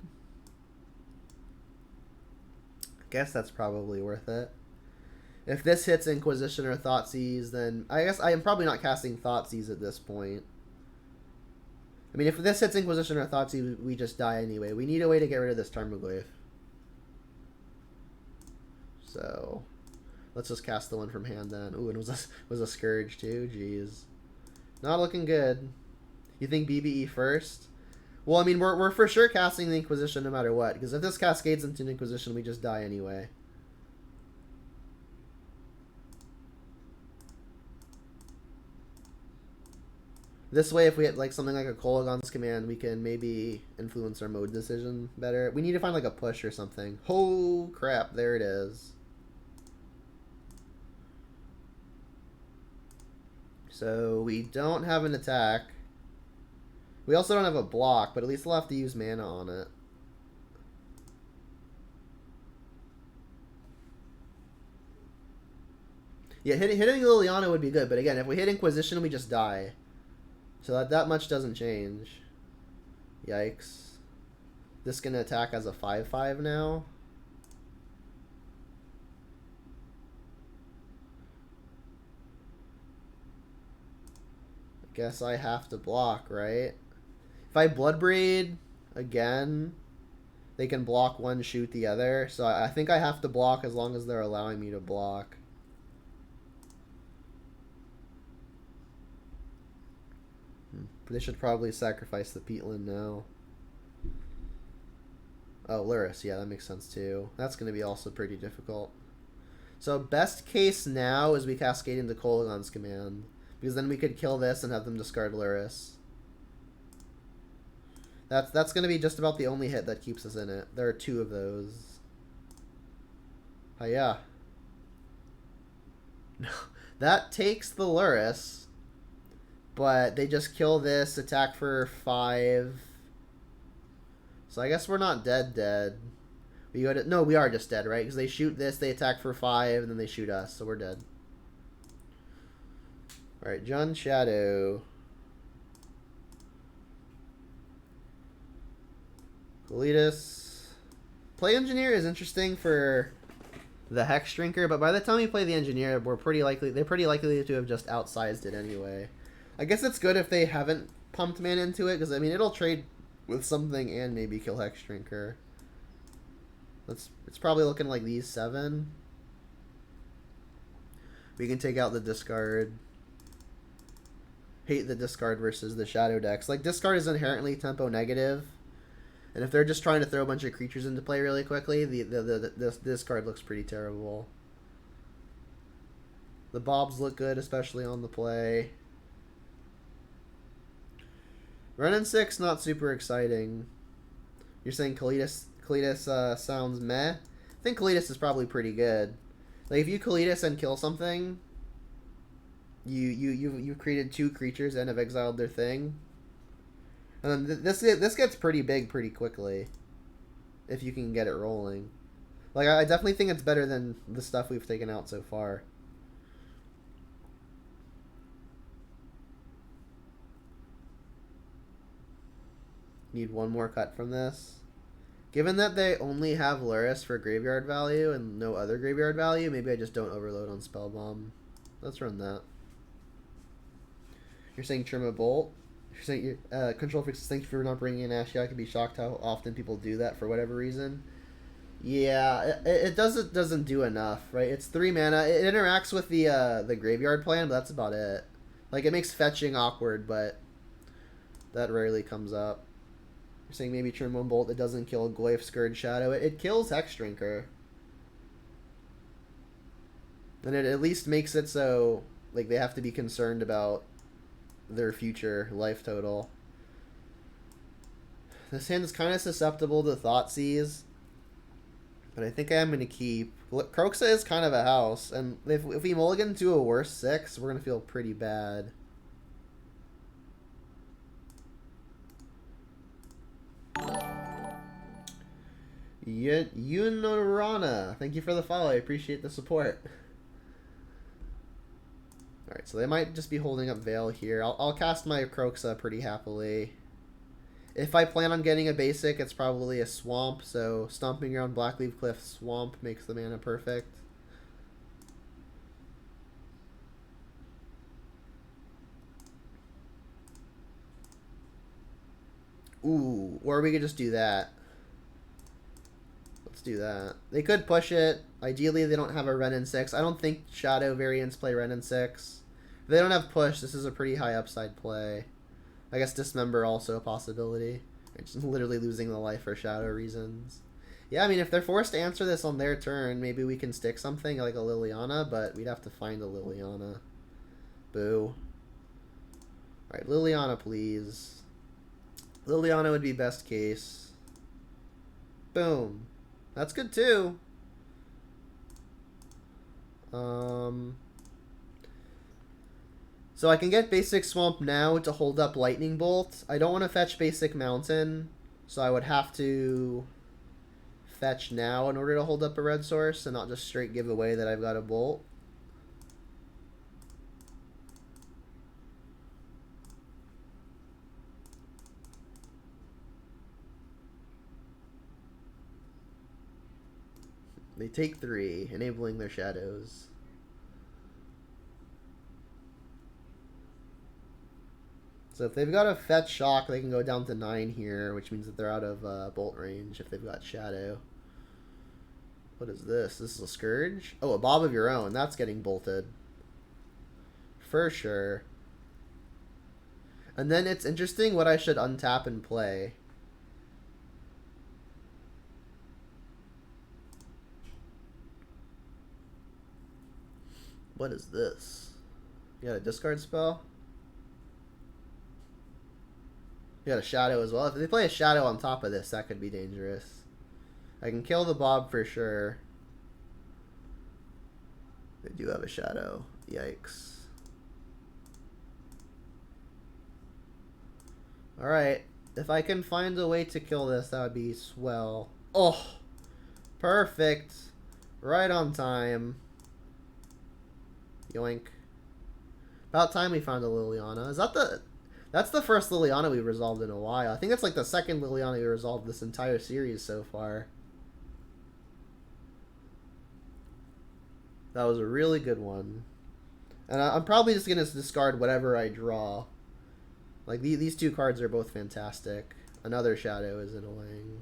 Guess that's probably worth it. If this hits Inquisition or Thoughtseize, then I guess I am probably not casting Thoughtseize at this point. I mean, if this hits Inquisition or Thoughtseize, we just die anyway. We need a way to get rid of this Tarmogoyf. So let's just cast the one from hand then. Ooh, and it was a Scourge too. Jeez. Not looking good. You think BBE first? Well, I mean, we're for sure casting the Inquisition no matter what, because if this cascades into an Inquisition, we just die anyway. This way, if we hit like something like a Kolaghan's Command, we can maybe influence our mode decision better. We need to find like a push or something. Oh crap, there it is. So we don't have an attack. We also don't have a block, but at least we'll have to use mana on it. Yeah, hitting Liliana would be good, but again, if we hit Inquisition, we just die. So that much doesn't change. Yikes. This can attack as a 5/5 now. Guess I have to block, right? If I Bloodbraid again, they can block one, shoot the other. So I think I have to block as long as they're allowing me to block. They should probably sacrifice the Peatland now. Oh, Luris. Yeah, that makes sense too. That's going to be also pretty difficult. So best case now is we cascade into Kolaghan's command. Because then we could kill this and have them discard Luris. That's going to be just about the only hit that keeps us in it. There are 2 of those. Hiya. That takes the Luris. But they just kill this, attack for 5. So I guess we're not dead. We go to, no, we are just dead, right? Because they shoot this, they attack for 5, and then they shoot us, so we're dead. Alright, Mardu Shadow. Kalitas. Play Engineer is interesting for the Hex Drinker, but by the time we play the Engineer, they're pretty likely to have just outsized it anyway. I guess it's good if they haven't pumped mana into it, because I mean it'll trade with something and maybe kill Hex Drinker. It's probably looking like these 7. We can take out the discard. Hate the discard versus the shadow decks. Like, discard is inherently tempo negative. And if they're just trying to throw a bunch of creatures into play really quickly, this card looks pretty terrible. The Bobs look good, especially on the play. Run and 6, not super exciting. You're saying Kalitas sounds meh? I think Kalitas is probably pretty good. Like, if you Kalitas and kill something, you've created 2 creatures and have exiled their thing. And then this gets pretty big pretty quickly, if you can get it rolling. Like, I definitely think it's better than the stuff we've taken out so far. Need 1 more cut from this. Given that they only have Luris for graveyard value and no other graveyard value, maybe I just don't overload on Spellbomb. Let's run that. You're saying trim a bolt? You're saying Control Freaks, thank you for not bringing in Ashiok. I could be shocked how often people do that for whatever reason. Yeah, it doesn't do enough, right? It's 3 mana. It interacts with the graveyard plan, but that's about it. Like, it makes fetching awkward, but that rarely comes up. You're saying maybe trim 1 bolt that doesn't kill Goyf, Scourge, Shadow. It kills Hex Drinker. And it at least makes it so, like, they have to be concerned about their future life total. This hand is kind of susceptible to Thoughtseize, but I think I am going to keep. Kroxa is kind of a house, and if we mulligan to a worse 6, we're going to feel pretty bad. Yunorana, thank you for the follow. I appreciate the support. Alright, so they might just be holding up Veil here. I'll cast my Kroxa pretty happily. If I plan on getting a basic, it's probably a Swamp, so Stomping Ground, Blackleaf Cliff, Swamp makes the mana perfect. Ooh, or we could just do that. Let's do that. They could push it. Ideally, they don't have a Ren and 6. I don't think Shadow variants play Ren and 6. If they don't have push, this is a pretty high upside play. I guess Dismember also a possibility. It's literally losing the life for Shadow reasons. Yeah, I mean, if they're forced to answer this on their turn, maybe we can stick something like a Liliana, but we'd have to find a Liliana. Boo. Alright, Liliana, please. Liliana would be best case. Boom. That's good too. So I can get basic Swamp now to hold up Lightning Bolt. I don't want to fetch basic Mountain, so I would have to fetch now in order to hold up a red source and not just straight give away that I've got a Bolt. They take 3, enabling their shadows. So if they've got a fetch shock, they can go down to 9 here, which means that they're out of bolt range if they've got shadow. What is this? This is a Scourge? Oh, a Bob of Your Own. That's getting bolted. For sure. And then it's interesting what I should untap and play. What is this? You got a discard spell? You got a shadow as well. If they play a shadow on top of this, that could be dangerous. I can kill the Bob for sure. They do have a shadow. Yikes. Alright. If I can find a way to kill this, that would be swell. Oh! Perfect. Right on time. Yoink. About time we found a Liliana. Is that the... That's the first Liliana we've resolved in a while. I think it's like the second Liliana we resolved this entire series so far. That was a really good one. And I'm probably just going to discard whatever I draw. Like, these two cards are both fantastic. Another shadow is annoying.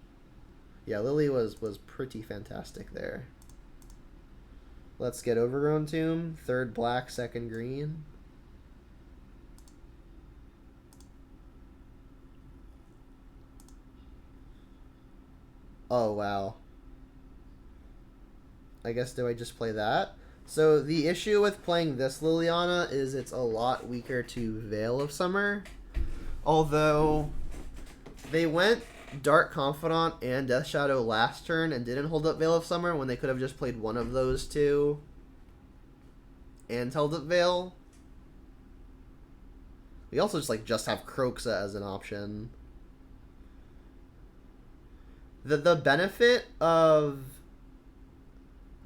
Yeah, Lily was pretty fantastic there. Let's get Overgrown Tomb. Third black, second green. Oh, wow. I guess, do I just play that? So, the issue with playing this Liliana is it's a lot weaker to Veil of Summer. Although, they went Dark Confidant and Death Shadow last turn and didn't hold up Veil of Summer when they could have just played one of those two and held up Veil. We also just have Croxa as an option. The benefit of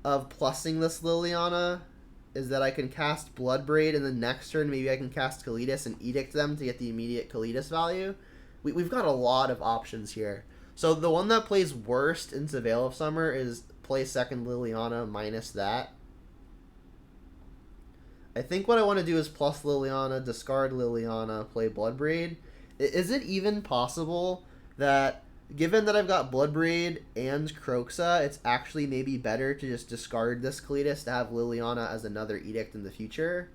plussing this Liliana is that I can cast Bloodbraid, and the next turn maybe I can cast Kalitas and Edict them to get the immediate Kalitas value. We've got a lot of options here. So the one that plays worst into Veil of Summer is play second Liliana minus that. I think what I want to do is plus Liliana, discard Liliana, play Bloodbraid. Is it even possible that, given that I've got Bloodbraid and Croxa, it's actually maybe better to just discard this Kalitas to have Liliana as another Edict in the future?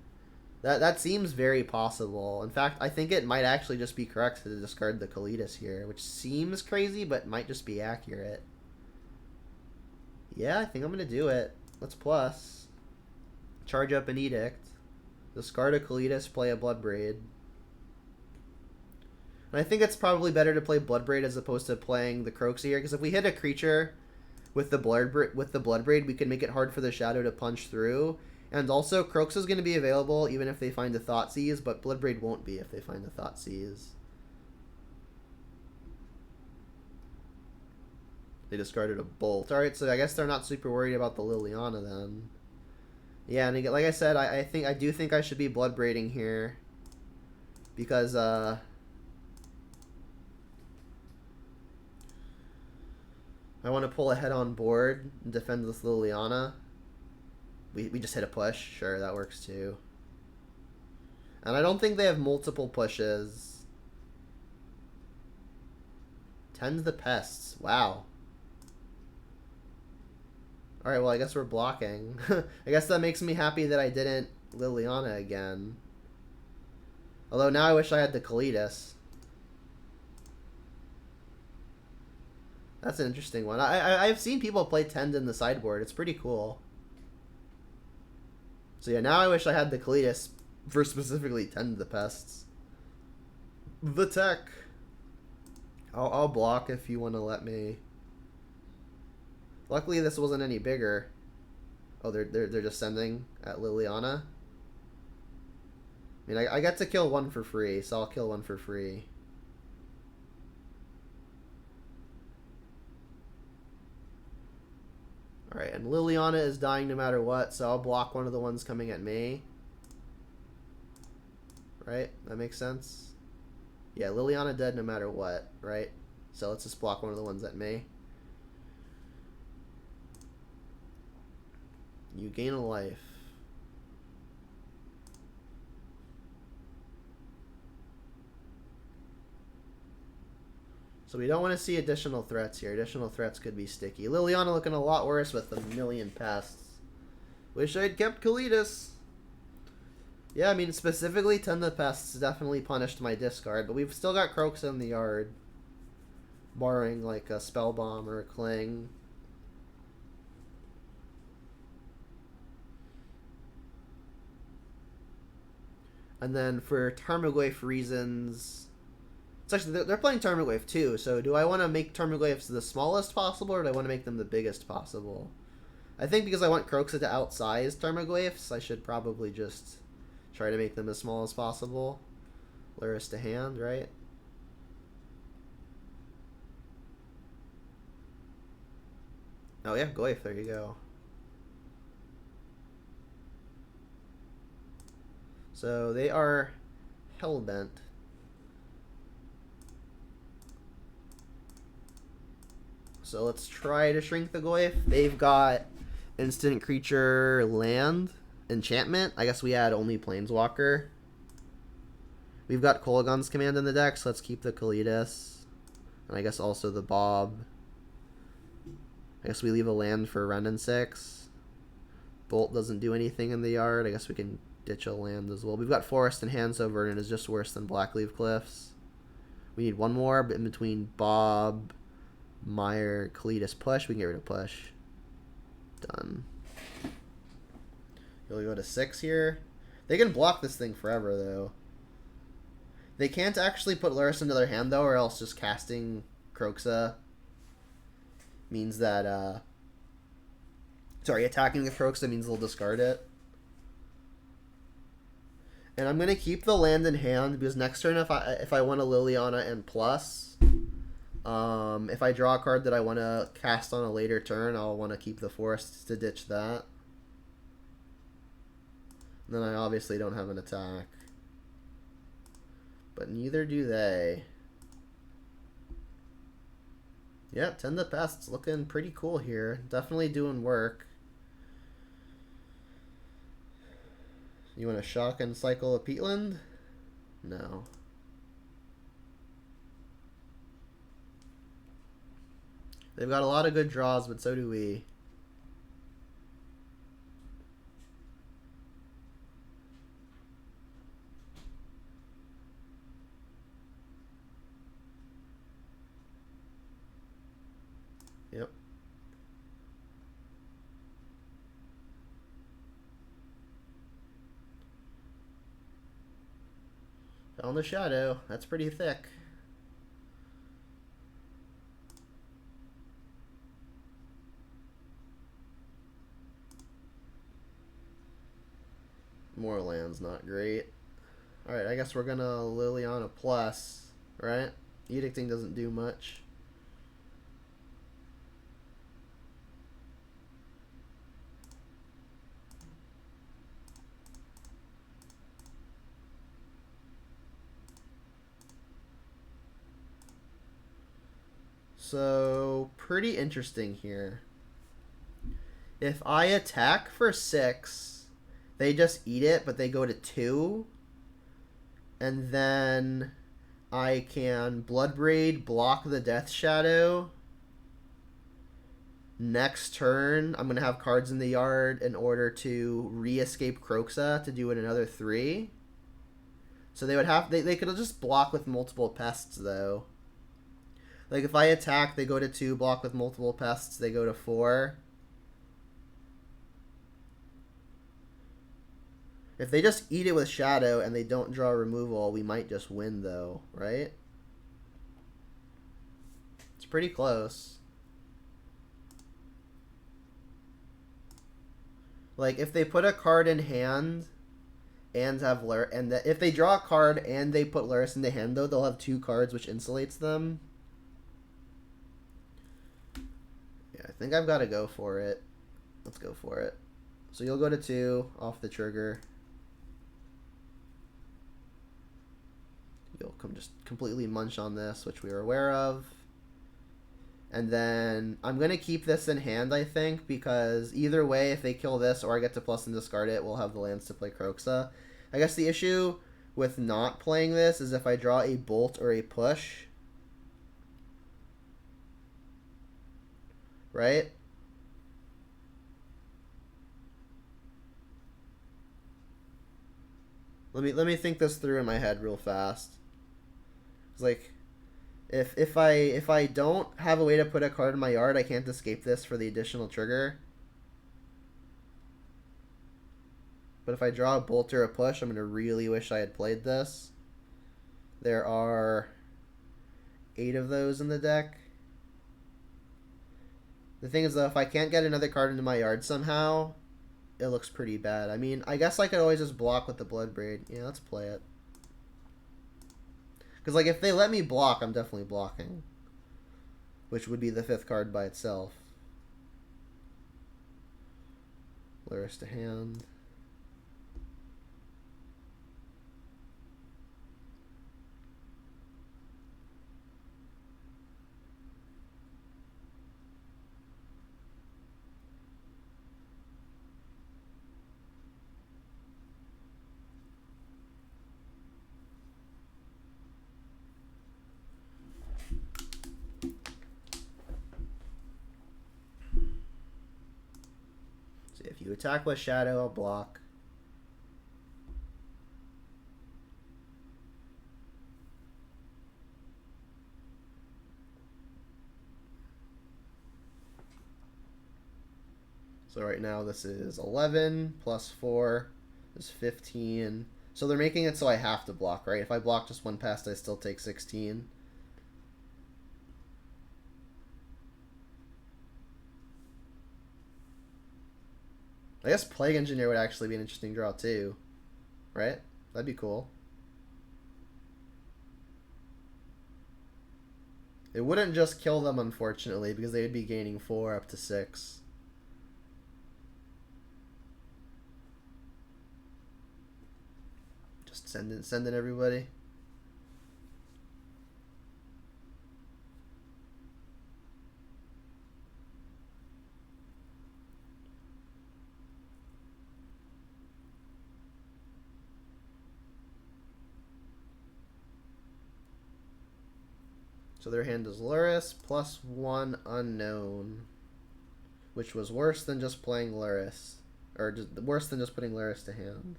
That seems very possible. In fact, I think it might actually just be correct to discard the Kalitas here, which seems crazy, but might just be accurate. Yeah, I think I'm going to do it. Let's plus. Charge up an Edict. Discard a Kalitas, play a Bloodbraid. And I think it's probably better to play Bloodbraid as opposed to playing the Croxa here, because if we hit a creature with the Bloodbraid, we can make it hard for the Shadow to punch through. And also, Croxa is going to be available even if they find a Thoughtseize, but Bloodbraid won't be if they find a Thoughtseize. They discarded a Bolt. Alright, so I guess they're not super worried about the Liliana then. Yeah, and like I said, I do think I should be Bloodbraiding here. Because, I want to pull ahead on board and defend this Liliana. We just hit a push. Sure, that works too. And I don't think they have multiple pushes. Tend the Pests. Wow. Alright, well, I guess we're blocking. I guess that makes me happy that I didn't Liliana again. Although now I wish I had the Kalitas. That's an interesting one. I've seen people play Tend in the sideboard. It's pretty cool. So yeah, now I wish I had the Kalitas for specifically Tend the Pests. The tech. I'll block if you want to let me. Luckily this wasn't any bigger. Oh, they're just sending at Liliana. I mean, I get to kill one for free, so I'll kill one for free. Alright, and Liliana is dying no matter what, so I'll block one of the ones coming at me. Right? That makes sense? Yeah, Liliana dead no matter what, right? So let's just block one of the ones at me. You gain a life. So we don't want to see additional threats here. Additional threats could be sticky. Liliana looking a lot worse with a million pests. Wish I'd kept Kalitas. Yeah, I mean, specifically Tend the Pests definitely punished my discard, but we've still got Croaks in the yard. Borrowing like a Spell Bomb or a Cling. And then for Tarmogoyf reasons, it's actually they're playing Tarmogoyf too. So do I want to make Tarmogoyfs the smallest possible, or do I want to make them the biggest possible? I think because I want Kroxa to outsize Tarmogoyfs, I should probably just try to make them as small as possible. Luris to hand, right? Oh yeah, Goyf, there you go. So they are hellbent. So let's try to shrink the Goyf. They've got instant creature, land, enchantment. I guess we had only Planeswalker. We've got Kolaghan's Command in the deck, so let's keep the Kalidas. And I guess also the Bob. I guess we leave a land for Ren and 6. Bolt doesn't do anything in the yard. I guess we can ditch a land as well. We've got Forest in hand, so Vernon is just worse than Blackleaf Cliffs. We need one more, but in between Bob, Meyer, Kalidas, push. We can get rid of push. Done. You'll go to 6 here. They can block this thing forever, though. They can't actually put Luris into their hand, though, or else just casting Kroxa means that, sorry, attacking the Kroxa means they'll discard it. And I'm going to keep the land in hand, because next turn, if I want a Liliana and plus, if I draw a card that I want to cast on a later turn, I'll want to keep the Forest to ditch that. And then I obviously don't have an attack. But neither do they. Yep, Tend the Pest's looking pretty cool here. Definitely doing work. You want to shock and cycle a Peatland? No. They've got a lot of good draws, but so do we. Yep. Mardu Shadow. That's pretty thick. More land's not great. Alright, I guess we're gonna Liliana plus, right? Edicting doesn't do much. So, pretty interesting here. If I attack for 6, they just eat it, but they go to 2. And then I can Bloodbraid, block the Death Shadow. Next turn, I'm going to have cards in the yard in order to re-escape Kroxa to do it another 3. So they would have, they could just block with multiple pests, though. Like, if I attack, they go to 2, block with multiple pests, they go to 4. If they just eat it with Shadow and they don't draw removal, we might just win, though, right? It's pretty close. Like, if they put a card in hand and have Luris, and if they draw a card and they put Luris in the hand, though, they'll have 2 cards, which insulates them. Yeah, I think I've got to go for it. Let's go for it. So you'll go to 2 off the trigger. You'll come just completely munch on this, which we are aware of. And then I'm going to keep this in hand, I think, because either way, if they kill this or I get to plus and discard it, we'll have the lands to play Kroxa. I guess the issue with not playing this is if I draw a bolt or a push. Right? Let me think this through in my head real fast. It's like, if I don't have a way to put a card in my yard, I can't escape this for the additional trigger. But if I draw a bolt or a push, I'm going to really wish I had played this. There are 8 of those in the deck. The thing is, though, if I can't get another card into my yard somehow, it looks pretty bad. I mean, I guess I could always just block with the Bloodbraid. Yeah, let's play it. Because, like, if they let me block, I'm definitely blocking. Which would be the 5th card by itself. Luris to hand. If you attack with Shadow, I'll block. So right now this is 11 plus 4 is 15. So they're making it so I have to block, right? If I block just one pass, I still take 16. I guess Plague Engineer would actually be an interesting draw too, right? That'd be cool. It wouldn't just kill them, unfortunately, because they would be gaining 4 up to 6. Just send in everybody. So their hand is Luris plus 1 unknown, which was worse than just playing Luris, or just worse than just putting Luris to hand.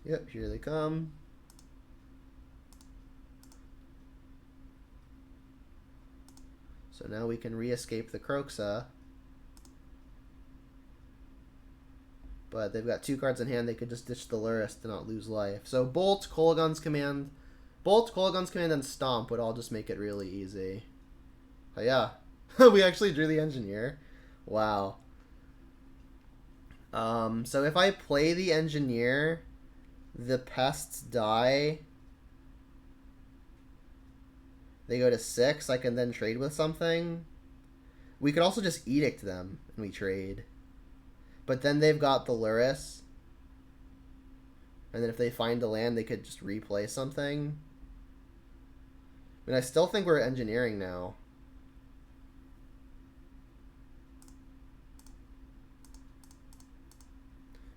Yep, here they come. So now we can re-escape the Kroxa. But they've got 2 cards in hand. They could just ditch the Luris to not lose life. So Bolt, Kolaghan's Command, and Stomp would all just make it really easy. Oh yeah, we actually drew the Engineer. Wow. So if I play the Engineer, the Pests die. They go to 6. I can then trade with something. We could also just Edict them and we trade. But then they've got the Luris. And then if they find a land, they could just replay something. I mean, I still think we're engineering now.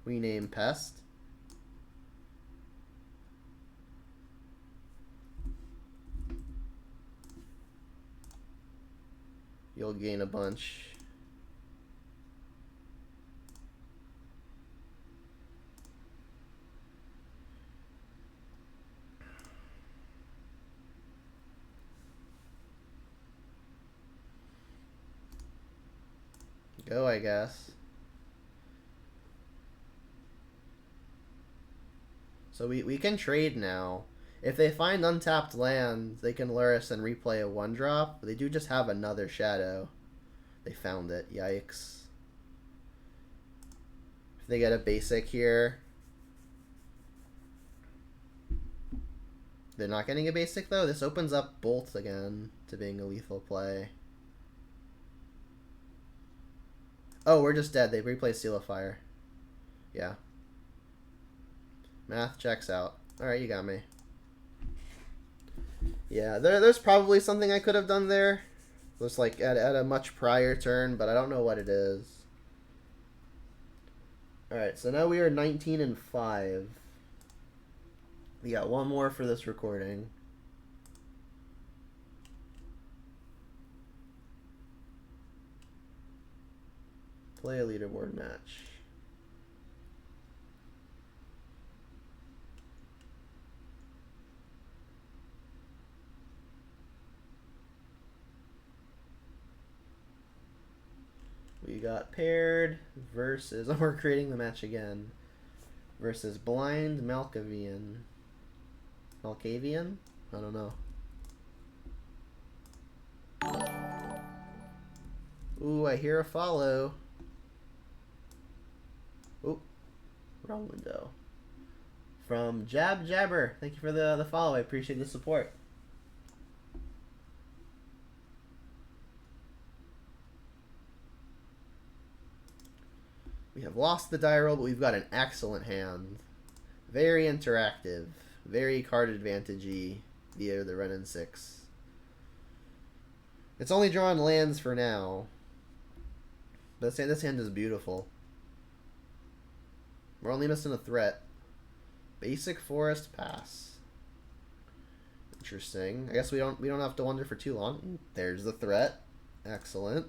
We name Pest. You'll gain a bunch. Go, I guess. So we can trade now. If they find untapped land, they can Luris and replay a 1-drop. But they do just have another Shadow. They found it. Yikes. If they get a basic here. They're not getting a basic, though. This opens up Bolt again to being a lethal play. Oh, we're just dead. They replay Seal of Fire. Yeah. Math checks out. Alright, you got me. Yeah, there's probably something I could have done there. It was like at a much prior turn, but I don't know what it is. Alright, so now we are 19-5. We got one more for this recording. Play a leaderboard match. We got paired versus... Oh, we're creating the match again. Versus Blind Malkavian. Malkavian? I don't know. Ooh, I hear a follow. Ooh, wrong window. From Jab Jabber. Thank you for the follow. I appreciate the support. We have lost the die roll, but we've got an excellent hand. Very interactive. Very card advantage-y via the Renin 6. It's only drawing lands for now. But this hand is beautiful. We're only missing a threat. Basic Forest Pass. Interesting. I guess we don't have to wonder for too long. There's the threat. Excellent.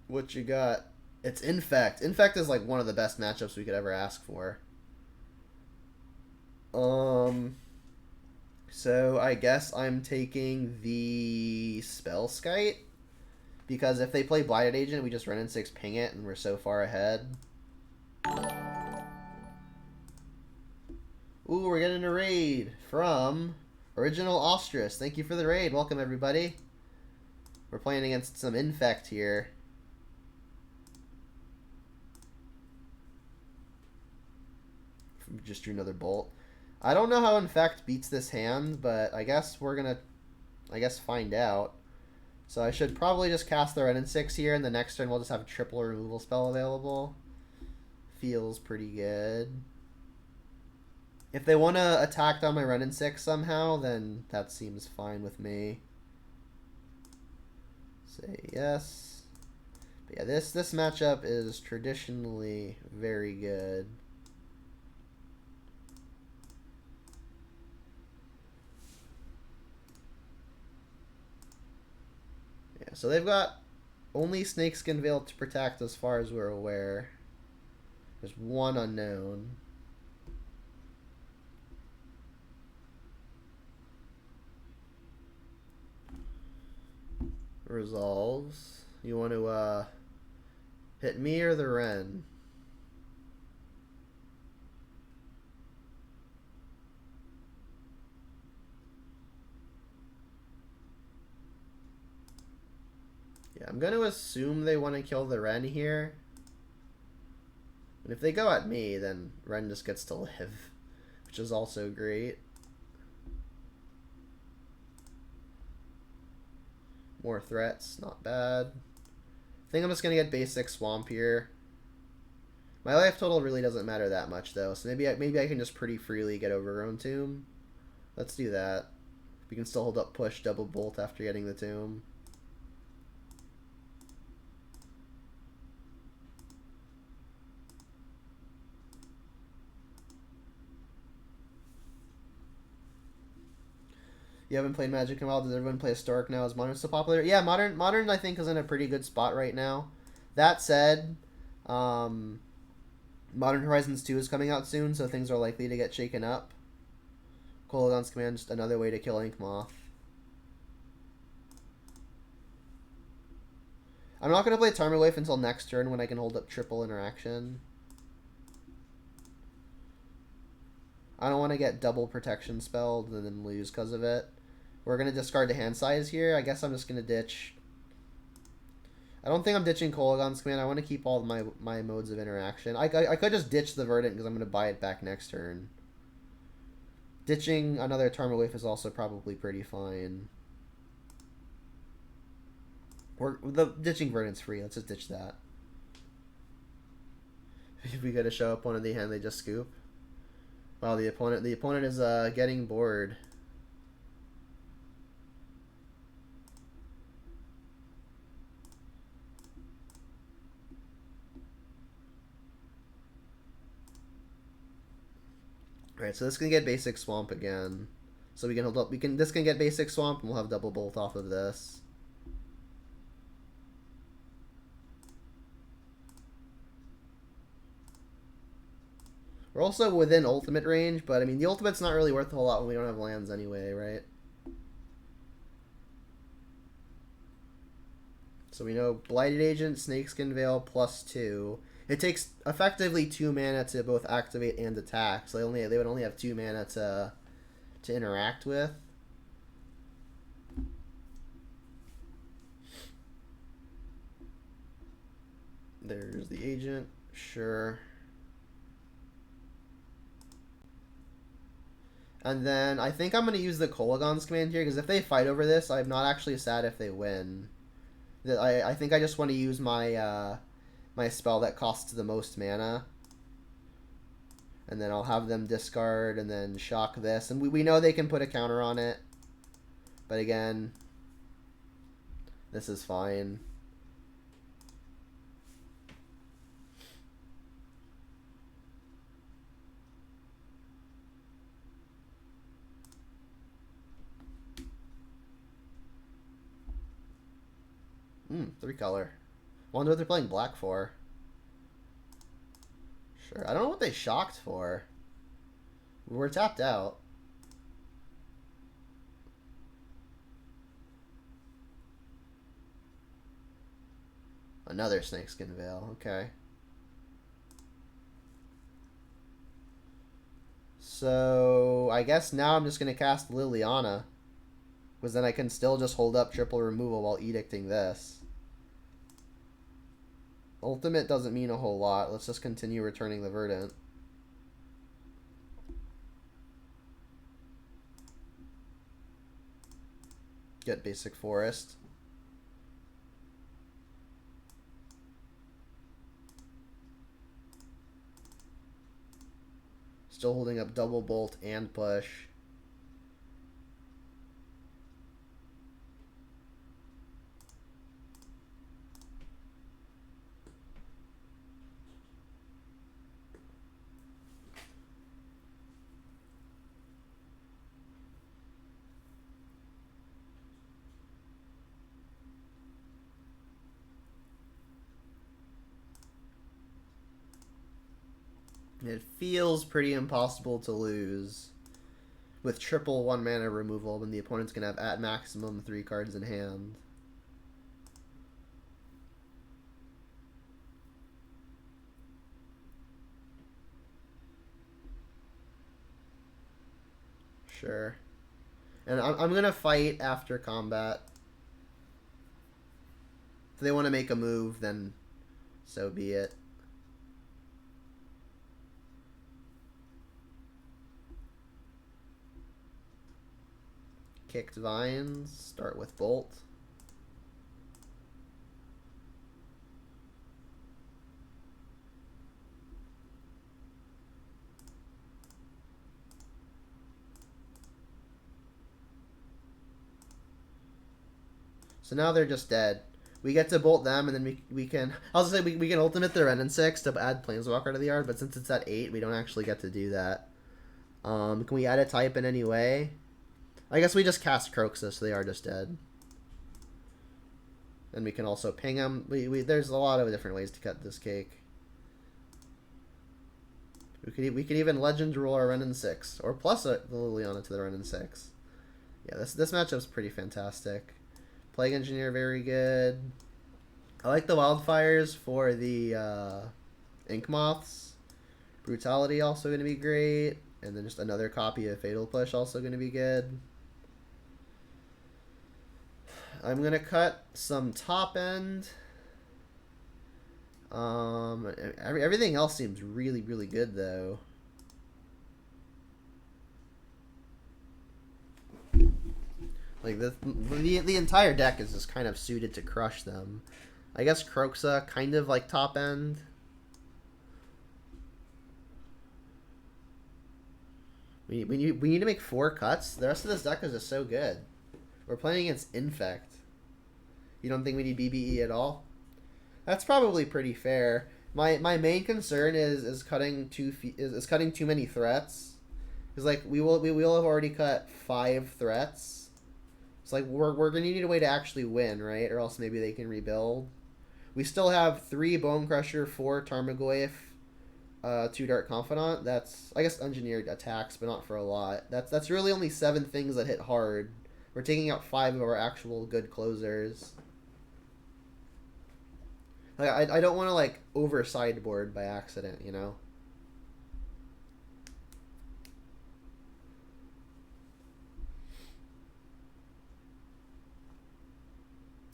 What you got? It's Infect. Infect is like one of the best matchups we could ever ask for. So I guess I'm taking the Spellskite. Because if they play Blighted Agent, we just run in 6, ping it, and we're so far ahead. Ooh, we're getting a raid from Original Ostrus. Thank you for the raid. Welcome, everybody. We're playing against some Infect here. Just drew another bolt. I don't know how Infect beats this hand, but I guess we're gonna, find out. So I should probably just cast the Renin 6 here, and the next turn we'll just have a triple removal spell available. Feels pretty good. If they want to attack down my Renin 6 somehow, then that seems fine with me. Say yes. But yeah, this matchup is traditionally very good. So they've got only Snakeskin Veil to protect as far as we're aware. There's one unknown. Resolves. You want to hit me or the Ren? Yeah, I'm going to assume they want to kill the Ren here. And if they go at me, then Ren just gets to live, which is also great. More threats, not bad. I think I'm just going to get basic Swamp here. My life total really doesn't matter that much, though, so maybe I can just pretty freely get Overgrown Tomb. Let's do that. We can still hold up push, double bolt after getting the Tomb. You haven't played Magic in a while. Does everyone play Historic now? Is Modern so popular? Yeah, Modern I think is in a pretty good spot right now. That said, Modern Horizons 2 is coming out soon, so things are likely to get shaken up. Kolaghan's Command, just another way to kill Ink Moth. I'm not going to play Tarmogoyf until next turn when I can hold up triple interaction. I don't want to get double protection spelled and then lose because of it. We're going to discard the hand size here. I guess I'm just going to ditch. I don't think I'm ditching Kolaghan's Command. I want to keep all my modes of interaction. I could just ditch the Verdant because I'm going to buy it back next turn. Ditching another Tarmogoyf is also probably pretty fine. The ditching Verdant's free. Let's just ditch that. If we got to show up one of the hand, they just scoop. Wow, the opponent is getting bored. Alright, so this can get basic Swamp again. So we can hold up this can get basic Swamp and we'll have double bolt off of this. We're also within ultimate range, but I mean the ultimate's not really worth a whole lot when we don't have lands anyway, right? So we know Blighted Agent, Snakeskin Veil, +2. It takes effectively 2 mana to both activate and attack. So they would only have 2 mana to interact with. There's the agent, sure. And then I think I'm going to use the Kolaghan's command here, because if they fight over this, I'm not actually sad if they win. I think I just want to use my my spell that costs the most mana. And then I'll have them discard and then shock this. And we know they can put a counter on it. But again, this is fine. Three color. Wonder what they're playing black for. Sure. I don't know what they shocked for. We're tapped out. Another Snakeskin Veil. Okay. So I guess now I'm just going to cast Liliana. Because then I can still just hold up triple removal while edicting this. Ultimate doesn't mean a whole lot. Let's just continue returning the Verdant. Get basic forest. Still holding up double bolt and push. It feels pretty impossible to lose with triple 1 mana removal when the opponent's going to have at maximum 3 cards in hand. Sure. And I'm going to fight after combat. If they want to make a move, then so be it. Kicked Vines, start with Bolt. So now they're just dead. We get to bolt them, and then we can... I'll just say we can ultimate the Ren and 6 to add Planeswalker to the yard, but since it's at 8, we don't actually get to do that. Can we add a type in any way? I guess we just cast Croxus, so they are just dead. And we can also ping them. There's a lot of different ways to cut this cake. We could even Legend roll our Ren and 6, or plus the Liliana to the Ren and 6. Yeah, this matchup's pretty fantastic. Plague Engineer, very good. I like the Wildfires for the Ink Moths. Brutality also going to be great. And then just another copy of Fatal Push also going to be good. I'm going to cut some top end. Everything else seems really, really good, though. Like, the entire deck is just kind of suited to crush them. I guess Croxa kind of like top end. We need to make 4 cuts. The rest of this deck is just so good. We're playing against Infect. You don't think we need BBE at all? That's probably pretty fair. My main concern is cutting too many threats. Because like we will have already cut 5 threats. It's like we're gonna need a way to actually win, right? Or else maybe they can rebuild. We still have 3 Bone Crusher, 4 Tarmogoyf, 2 Dark Confidant. That's, I guess, engineered attacks, but not for a lot. That's really only 7 things that hit hard. We're taking out 5 of our actual good closers. Like, I don't want to like over sideboard by accident, you know.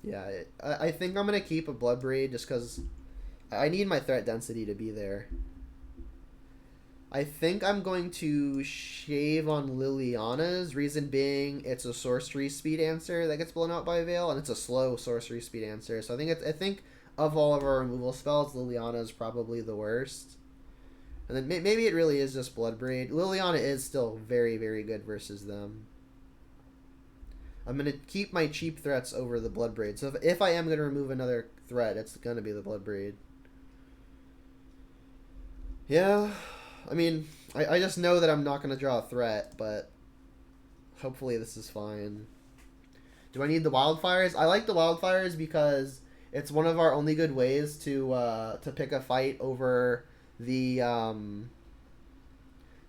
Yeah, I think I'm gonna keep a Bloodbraid just because I need my threat density to be there. I think I'm going to shave on Liliana's, reason being it's a sorcery speed answer that gets blown out by Veil, and it's a slow sorcery speed answer. So I think of all of our removal spells, Liliana is probably the worst. And then maybe it really is just Bloodbraid. Liliana is still very, very good versus them. I'm going to keep my cheap threats over the Bloodbraid. So if I am going to remove another threat, it's going to be the Bloodbraid. Yeah, I mean, I just know that I'm not going to draw a threat, but hopefully this is fine. Do I need the Wildfires? I like the Wildfires because it's one of our only good ways to pick a fight over the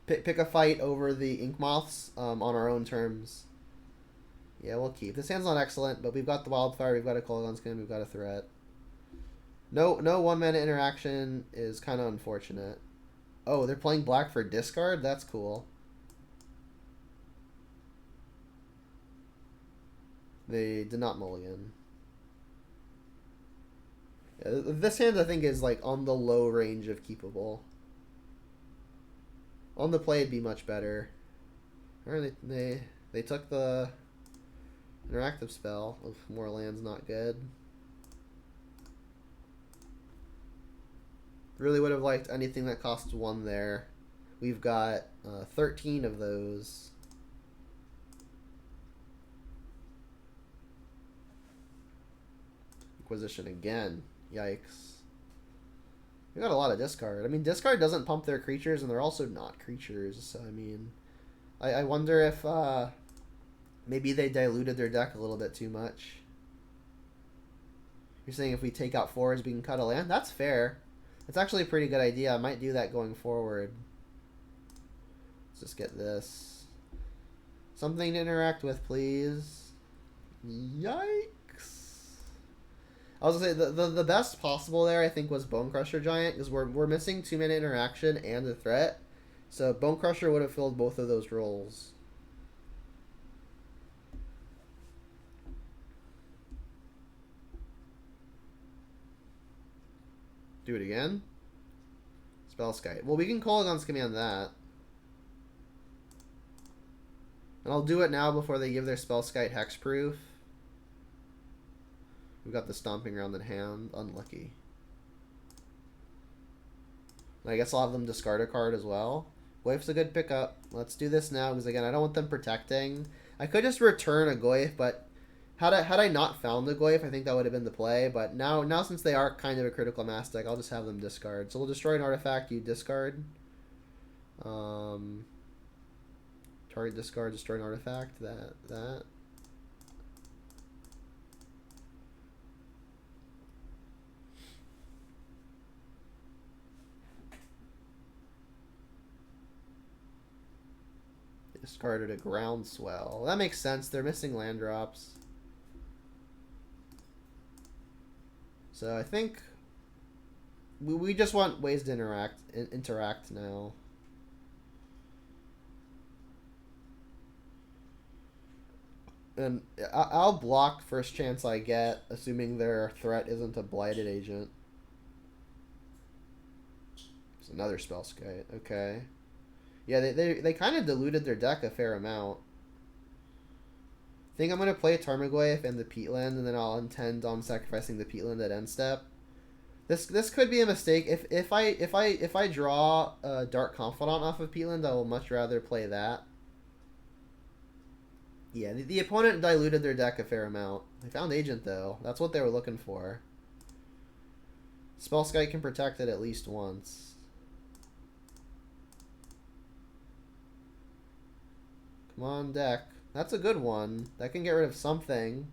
pick a fight over the Ink Moths on our own terms. Yeah, we'll keep. This hand's not excellent, but we've got the Wildfire, we've got a Kolaghan Skin, we've got a threat. No 1-mana interaction is kind of unfortunate. Oh, they're playing black for discard? That's cool. They did not mulligan. Yeah, this hand, I think, is like on the low range of keepable. On the play, it'd be much better. Or they took the interactive spell. Oof, more land's not good. Really would have liked anything that costs 1 there. We've got 13 of those. Inquisition again. Yikes. We got a lot of discard. I mean, discard doesn't pump their creatures, and they're also not creatures. So, I mean, I wonder if maybe they diluted their deck a little bit too much. You're saying if we take out 4s, we can cut a land? That's fair. It's actually a pretty good idea. I might do that going forward. Let's just get this. Something to interact with, please. Yikes. I was going to say, the best possible there, I think, was Bone Crusher Giant, because we're missing 2-minute interaction and the threat. So Bone Crusher would have filled both of those roles. Do it again. Spellskite. Well, we can Kolaghan's command that. And I'll do it now before they give their Spellskite hexproof. We've got the Stomping Ground in hand. Unlucky. I guess I'll have them discard a card as well. Goyf's a good pickup. Let's do this now, because again, I don't want them protecting. I could just return a Goyf, but had I not found the Goyf, I think that would have been the play. But now since they are kind of a critical mass deck, I'll just have them discard. So we'll destroy an artifact, you discard. Target discard, destroy an artifact, that. Discarded a Groundswell. That makes sense. They're missing land drops. So I think we just want ways to interact now. And I'll block first chance I get, assuming their threat isn't a Blighted Agent. It's another Spellskite. Okay. Yeah, they kind of diluted their deck a fair amount. I think I'm going to play Tarmogoyf and the Peatland, and then I'll intend on sacrificing the Peatland at end step. This could be a mistake. If I draw a Dark Confidant off of Peatland, I will much rather play that. Yeah, the opponent diluted their deck a fair amount. They found Agent, though. That's what they were looking for. Spellskite can protect it at least once. Come on, deck. That's a good one. That can get rid of something.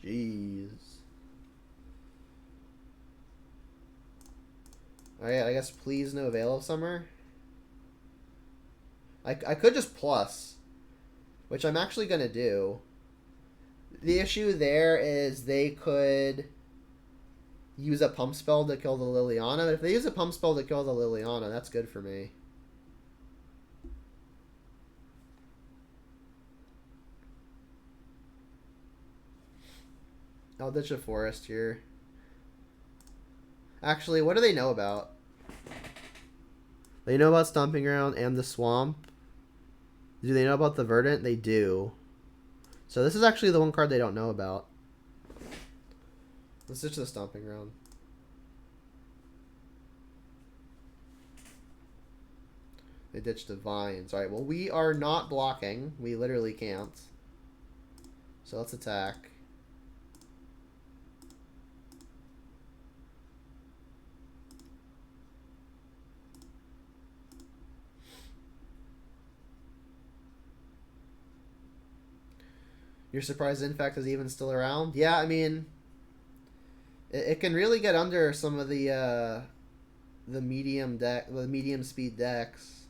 Jeez. Alright, I guess please no Veil of Summer. I could just plus, which I'm actually going to do. The issue there is they could use a pump spell to kill the Liliana. But if they use a pump spell to kill the Liliana, that's good for me. I'll ditch a forest here. Actually, what do they know about? They know about Stomping Ground and the Swamp. Do they know about the Verdant? They do. So this is actually the one card they don't know about. Let's ditch the Stomping Ground. They ditched the Vines. Alright, well, we are not blocking. We literally can't. So let's attack. You're surprised Infect is even still around? Yeah, I mean, it can really get under some of the medium speed decks.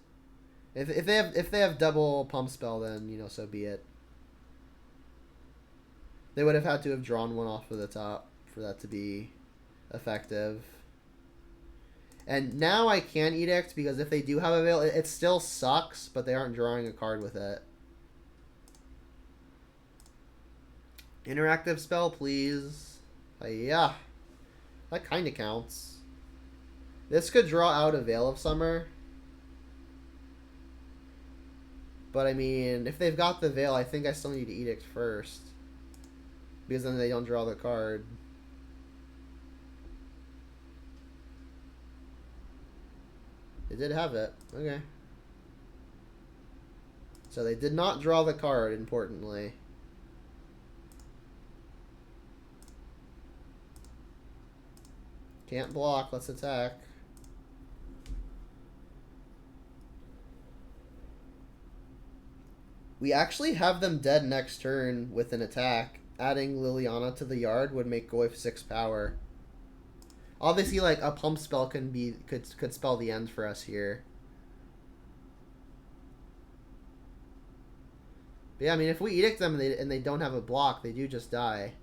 If they have double pump spell, then you know, so be it. They would have had to have drawn one off of the top for that to be effective. And now I can Edict because if they do have a Veil, it still sucks, but they aren't drawing a card with it. Interactive spell, please. Yeah. That kind of counts. This could draw out a Veil of Summer. But, I mean, if they've got the Veil, I think I still need to Edict first. Because then they don't draw the card. They did have it. Okay. So they did not draw the card, importantly. Can't block. Let's attack. We actually have them dead next turn with an attack. Adding Liliana to the yard would make Goyf 6 power. Obviously, like, a pump spell could spell the end for us here. But yeah, I mean, if we Edict them and they don't have a block, they do just die.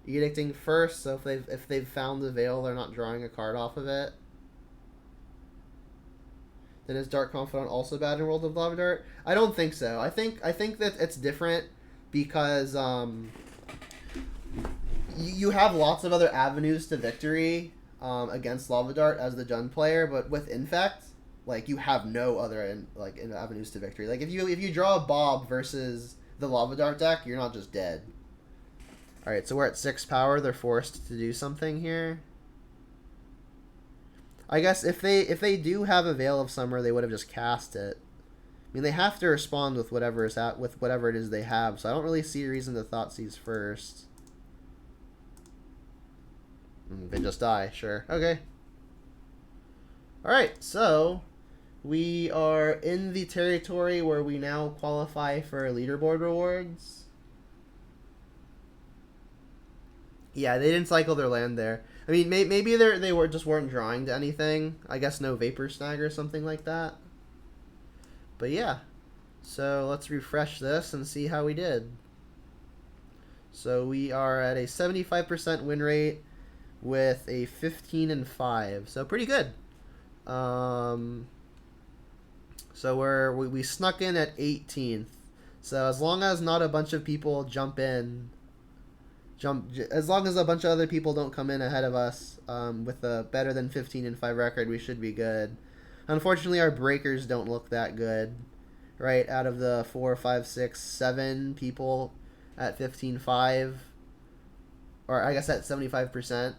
Edicting first, so if they've found the Veil, they're not drawing a card off of it. Then is Dark Confidant also bad in World of Lava Dart? I don't think so. I think that it's different because you have lots of other avenues to victory against Lava Dart as the Jund player, but with Infect, like, you have no other avenues to victory. Like, if you draw a Bob versus the Lava Dart deck, you're not just dead. Alright, so we're at 6 power. They're forced to do something here. I guess if they do have a Veil of Summer, they would have just cast it. I mean, they have to respond with whatever it is they have, so I don't really see a reason to Thoughtseize first. They just die, sure. Okay. Alright, so we are in the territory where we now qualify for leaderboard rewards. Yeah, they didn't cycle their land there. I mean, maybe they weren't drawing to anything. I guess no Vapor Snag or something like that. But yeah, so let's refresh this and see how we did. So we are at a 75% win rate with a 15-5, so pretty good. So we snuck in at 18th. So as long as not a bunch of people jump in. As long as a bunch of other people don't come in ahead of us with a better than 15-5 record, we should be good. Unfortunately, our breakers don't look that good, right? Out of the 4, 5, 6, 7 people at 15-5, or I guess at 75%,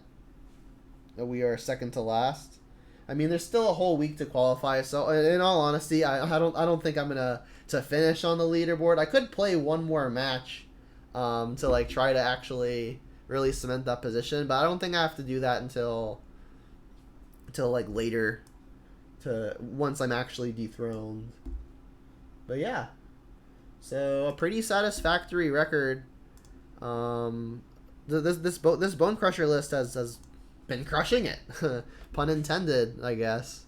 we are second to last. I mean, there's still a whole week to qualify. So, in all honesty, I don't think I'm gonna finish on the leaderboard. I could play one more match. To like try to actually really cement that position, but I don't think I have to do that until like later, once I'm actually dethroned. But yeah, so a pretty satisfactory record. This Bone Crusher list has been crushing it, pun intended, I guess.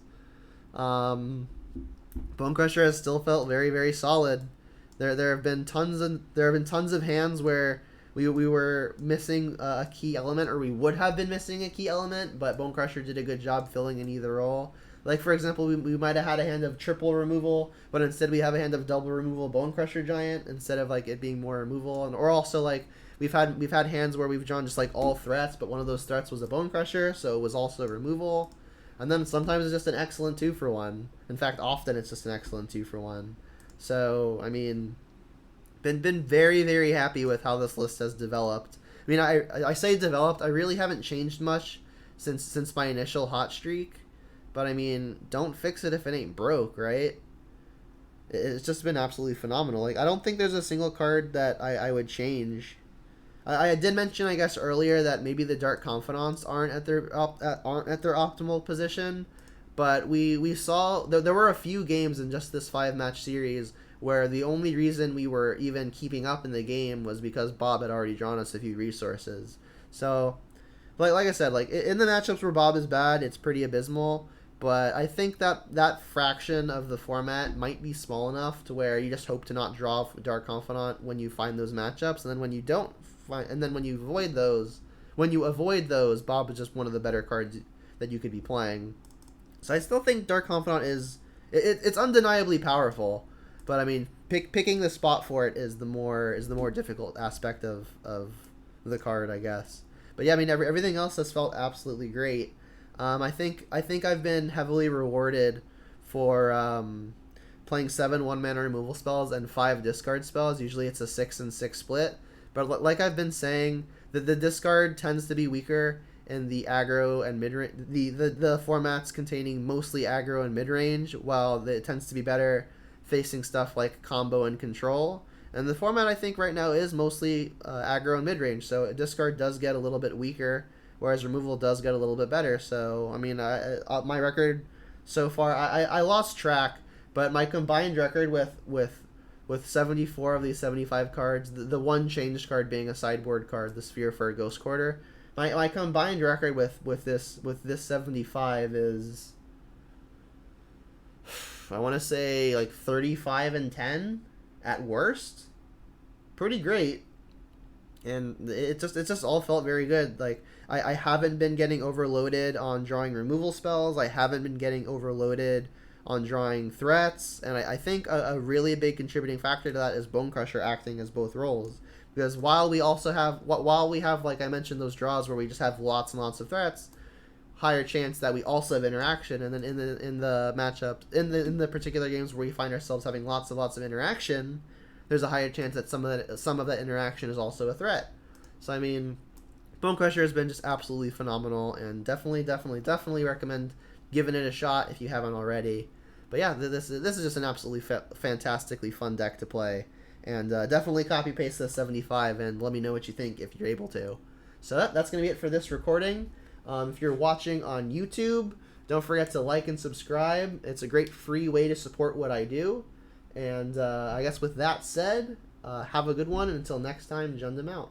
Bone Crusher has still felt very, very solid. There have been tons of hands where we were missing a key element, or we would have been missing a key element, but Bone Crusher did a good job filling in either role. Like, for example, we might have had a hand of triple removal, but instead we have a hand of double removal Bone Crusher Giant instead of like it being more removal. And or also like we've had hands where we've drawn just like all threats, but one of those threats was a Bone Crusher, so it was also removal. And then sometimes it's just an excellent 2-for-1. In fact, often it's just an excellent 2-for-1. So I mean, been very, very happy with how this list has developed. I mean, I say developed. I really haven't changed much since my initial hot streak. But I mean, don't fix it if it ain't broke, right? It's just been absolutely phenomenal. Like, I don't think there's a single card that I would change. I did mention, I guess, earlier that maybe the Dark Confidants aren't at their optimal position, but we saw there were a few games in just this 5-match series where the only reason we were even keeping up in the game was because Bob had already drawn us a few resources. So, like I said, like in the matchups where Bob is bad, it's pretty abysmal. But I think that fraction of the format might be small enough to where you just hope to not draw Dark Confidant when you find those matchups, and then when you don't find, and then when you avoid those, Bob is just one of the better cards that you could be playing. So I still think Dark Confidant it's undeniably powerful, but I mean picking the spot for it is the more difficult aspect of the card, I guess. But yeah, I mean everything else has felt absolutely great. I think I've been heavily rewarded for playing 7 1-mana removal spells and 5 discard spells. Usually it's a 6 and 6 split. But like I've been saying, the discard tends to be weaker in the aggro and mid-range, the formats containing mostly aggro and mid-range, while it tends to be better facing stuff like combo and control. And the format I think right now is mostly aggro and mid-range, so discard does get a little bit weaker, whereas removal does get a little bit better. So, I mean, my record so far, I lost track, but my combined record with 74 of these 75 cards, the one changed card being a sideboard card, the Sphere for a Ghost Quarter, my combined record with this 75 is, I want to say, like 35 and 10 at worst. Pretty great. And it just all felt very good. Like, I haven't been getting overloaded on drawing removal spells. I haven't been getting overloaded on drawing threats. And I think a really big contributing factor to that is Bone Crusher acting as both roles. Because while we have, like I mentioned, those draws where we just have lots and lots of threats, higher chance that we also have interaction. And then in the matchups, in the particular games where we find ourselves having lots of interaction, there's a higher chance that some of that interaction is also a threat. So I mean, Bone Crusher has been just absolutely phenomenal, and definitely recommend giving it a shot if you haven't already. But yeah, this is just an absolutely fantastically fun deck to play, and definitely copy paste the 75 and let me know what you think if you're able to. So that's gonna be it for this recording. If you're watching on YouTube, don't forget to like and subscribe. It's a great free way to support what I do. And I guess with that said, have a good one, and until next time, Jundam out.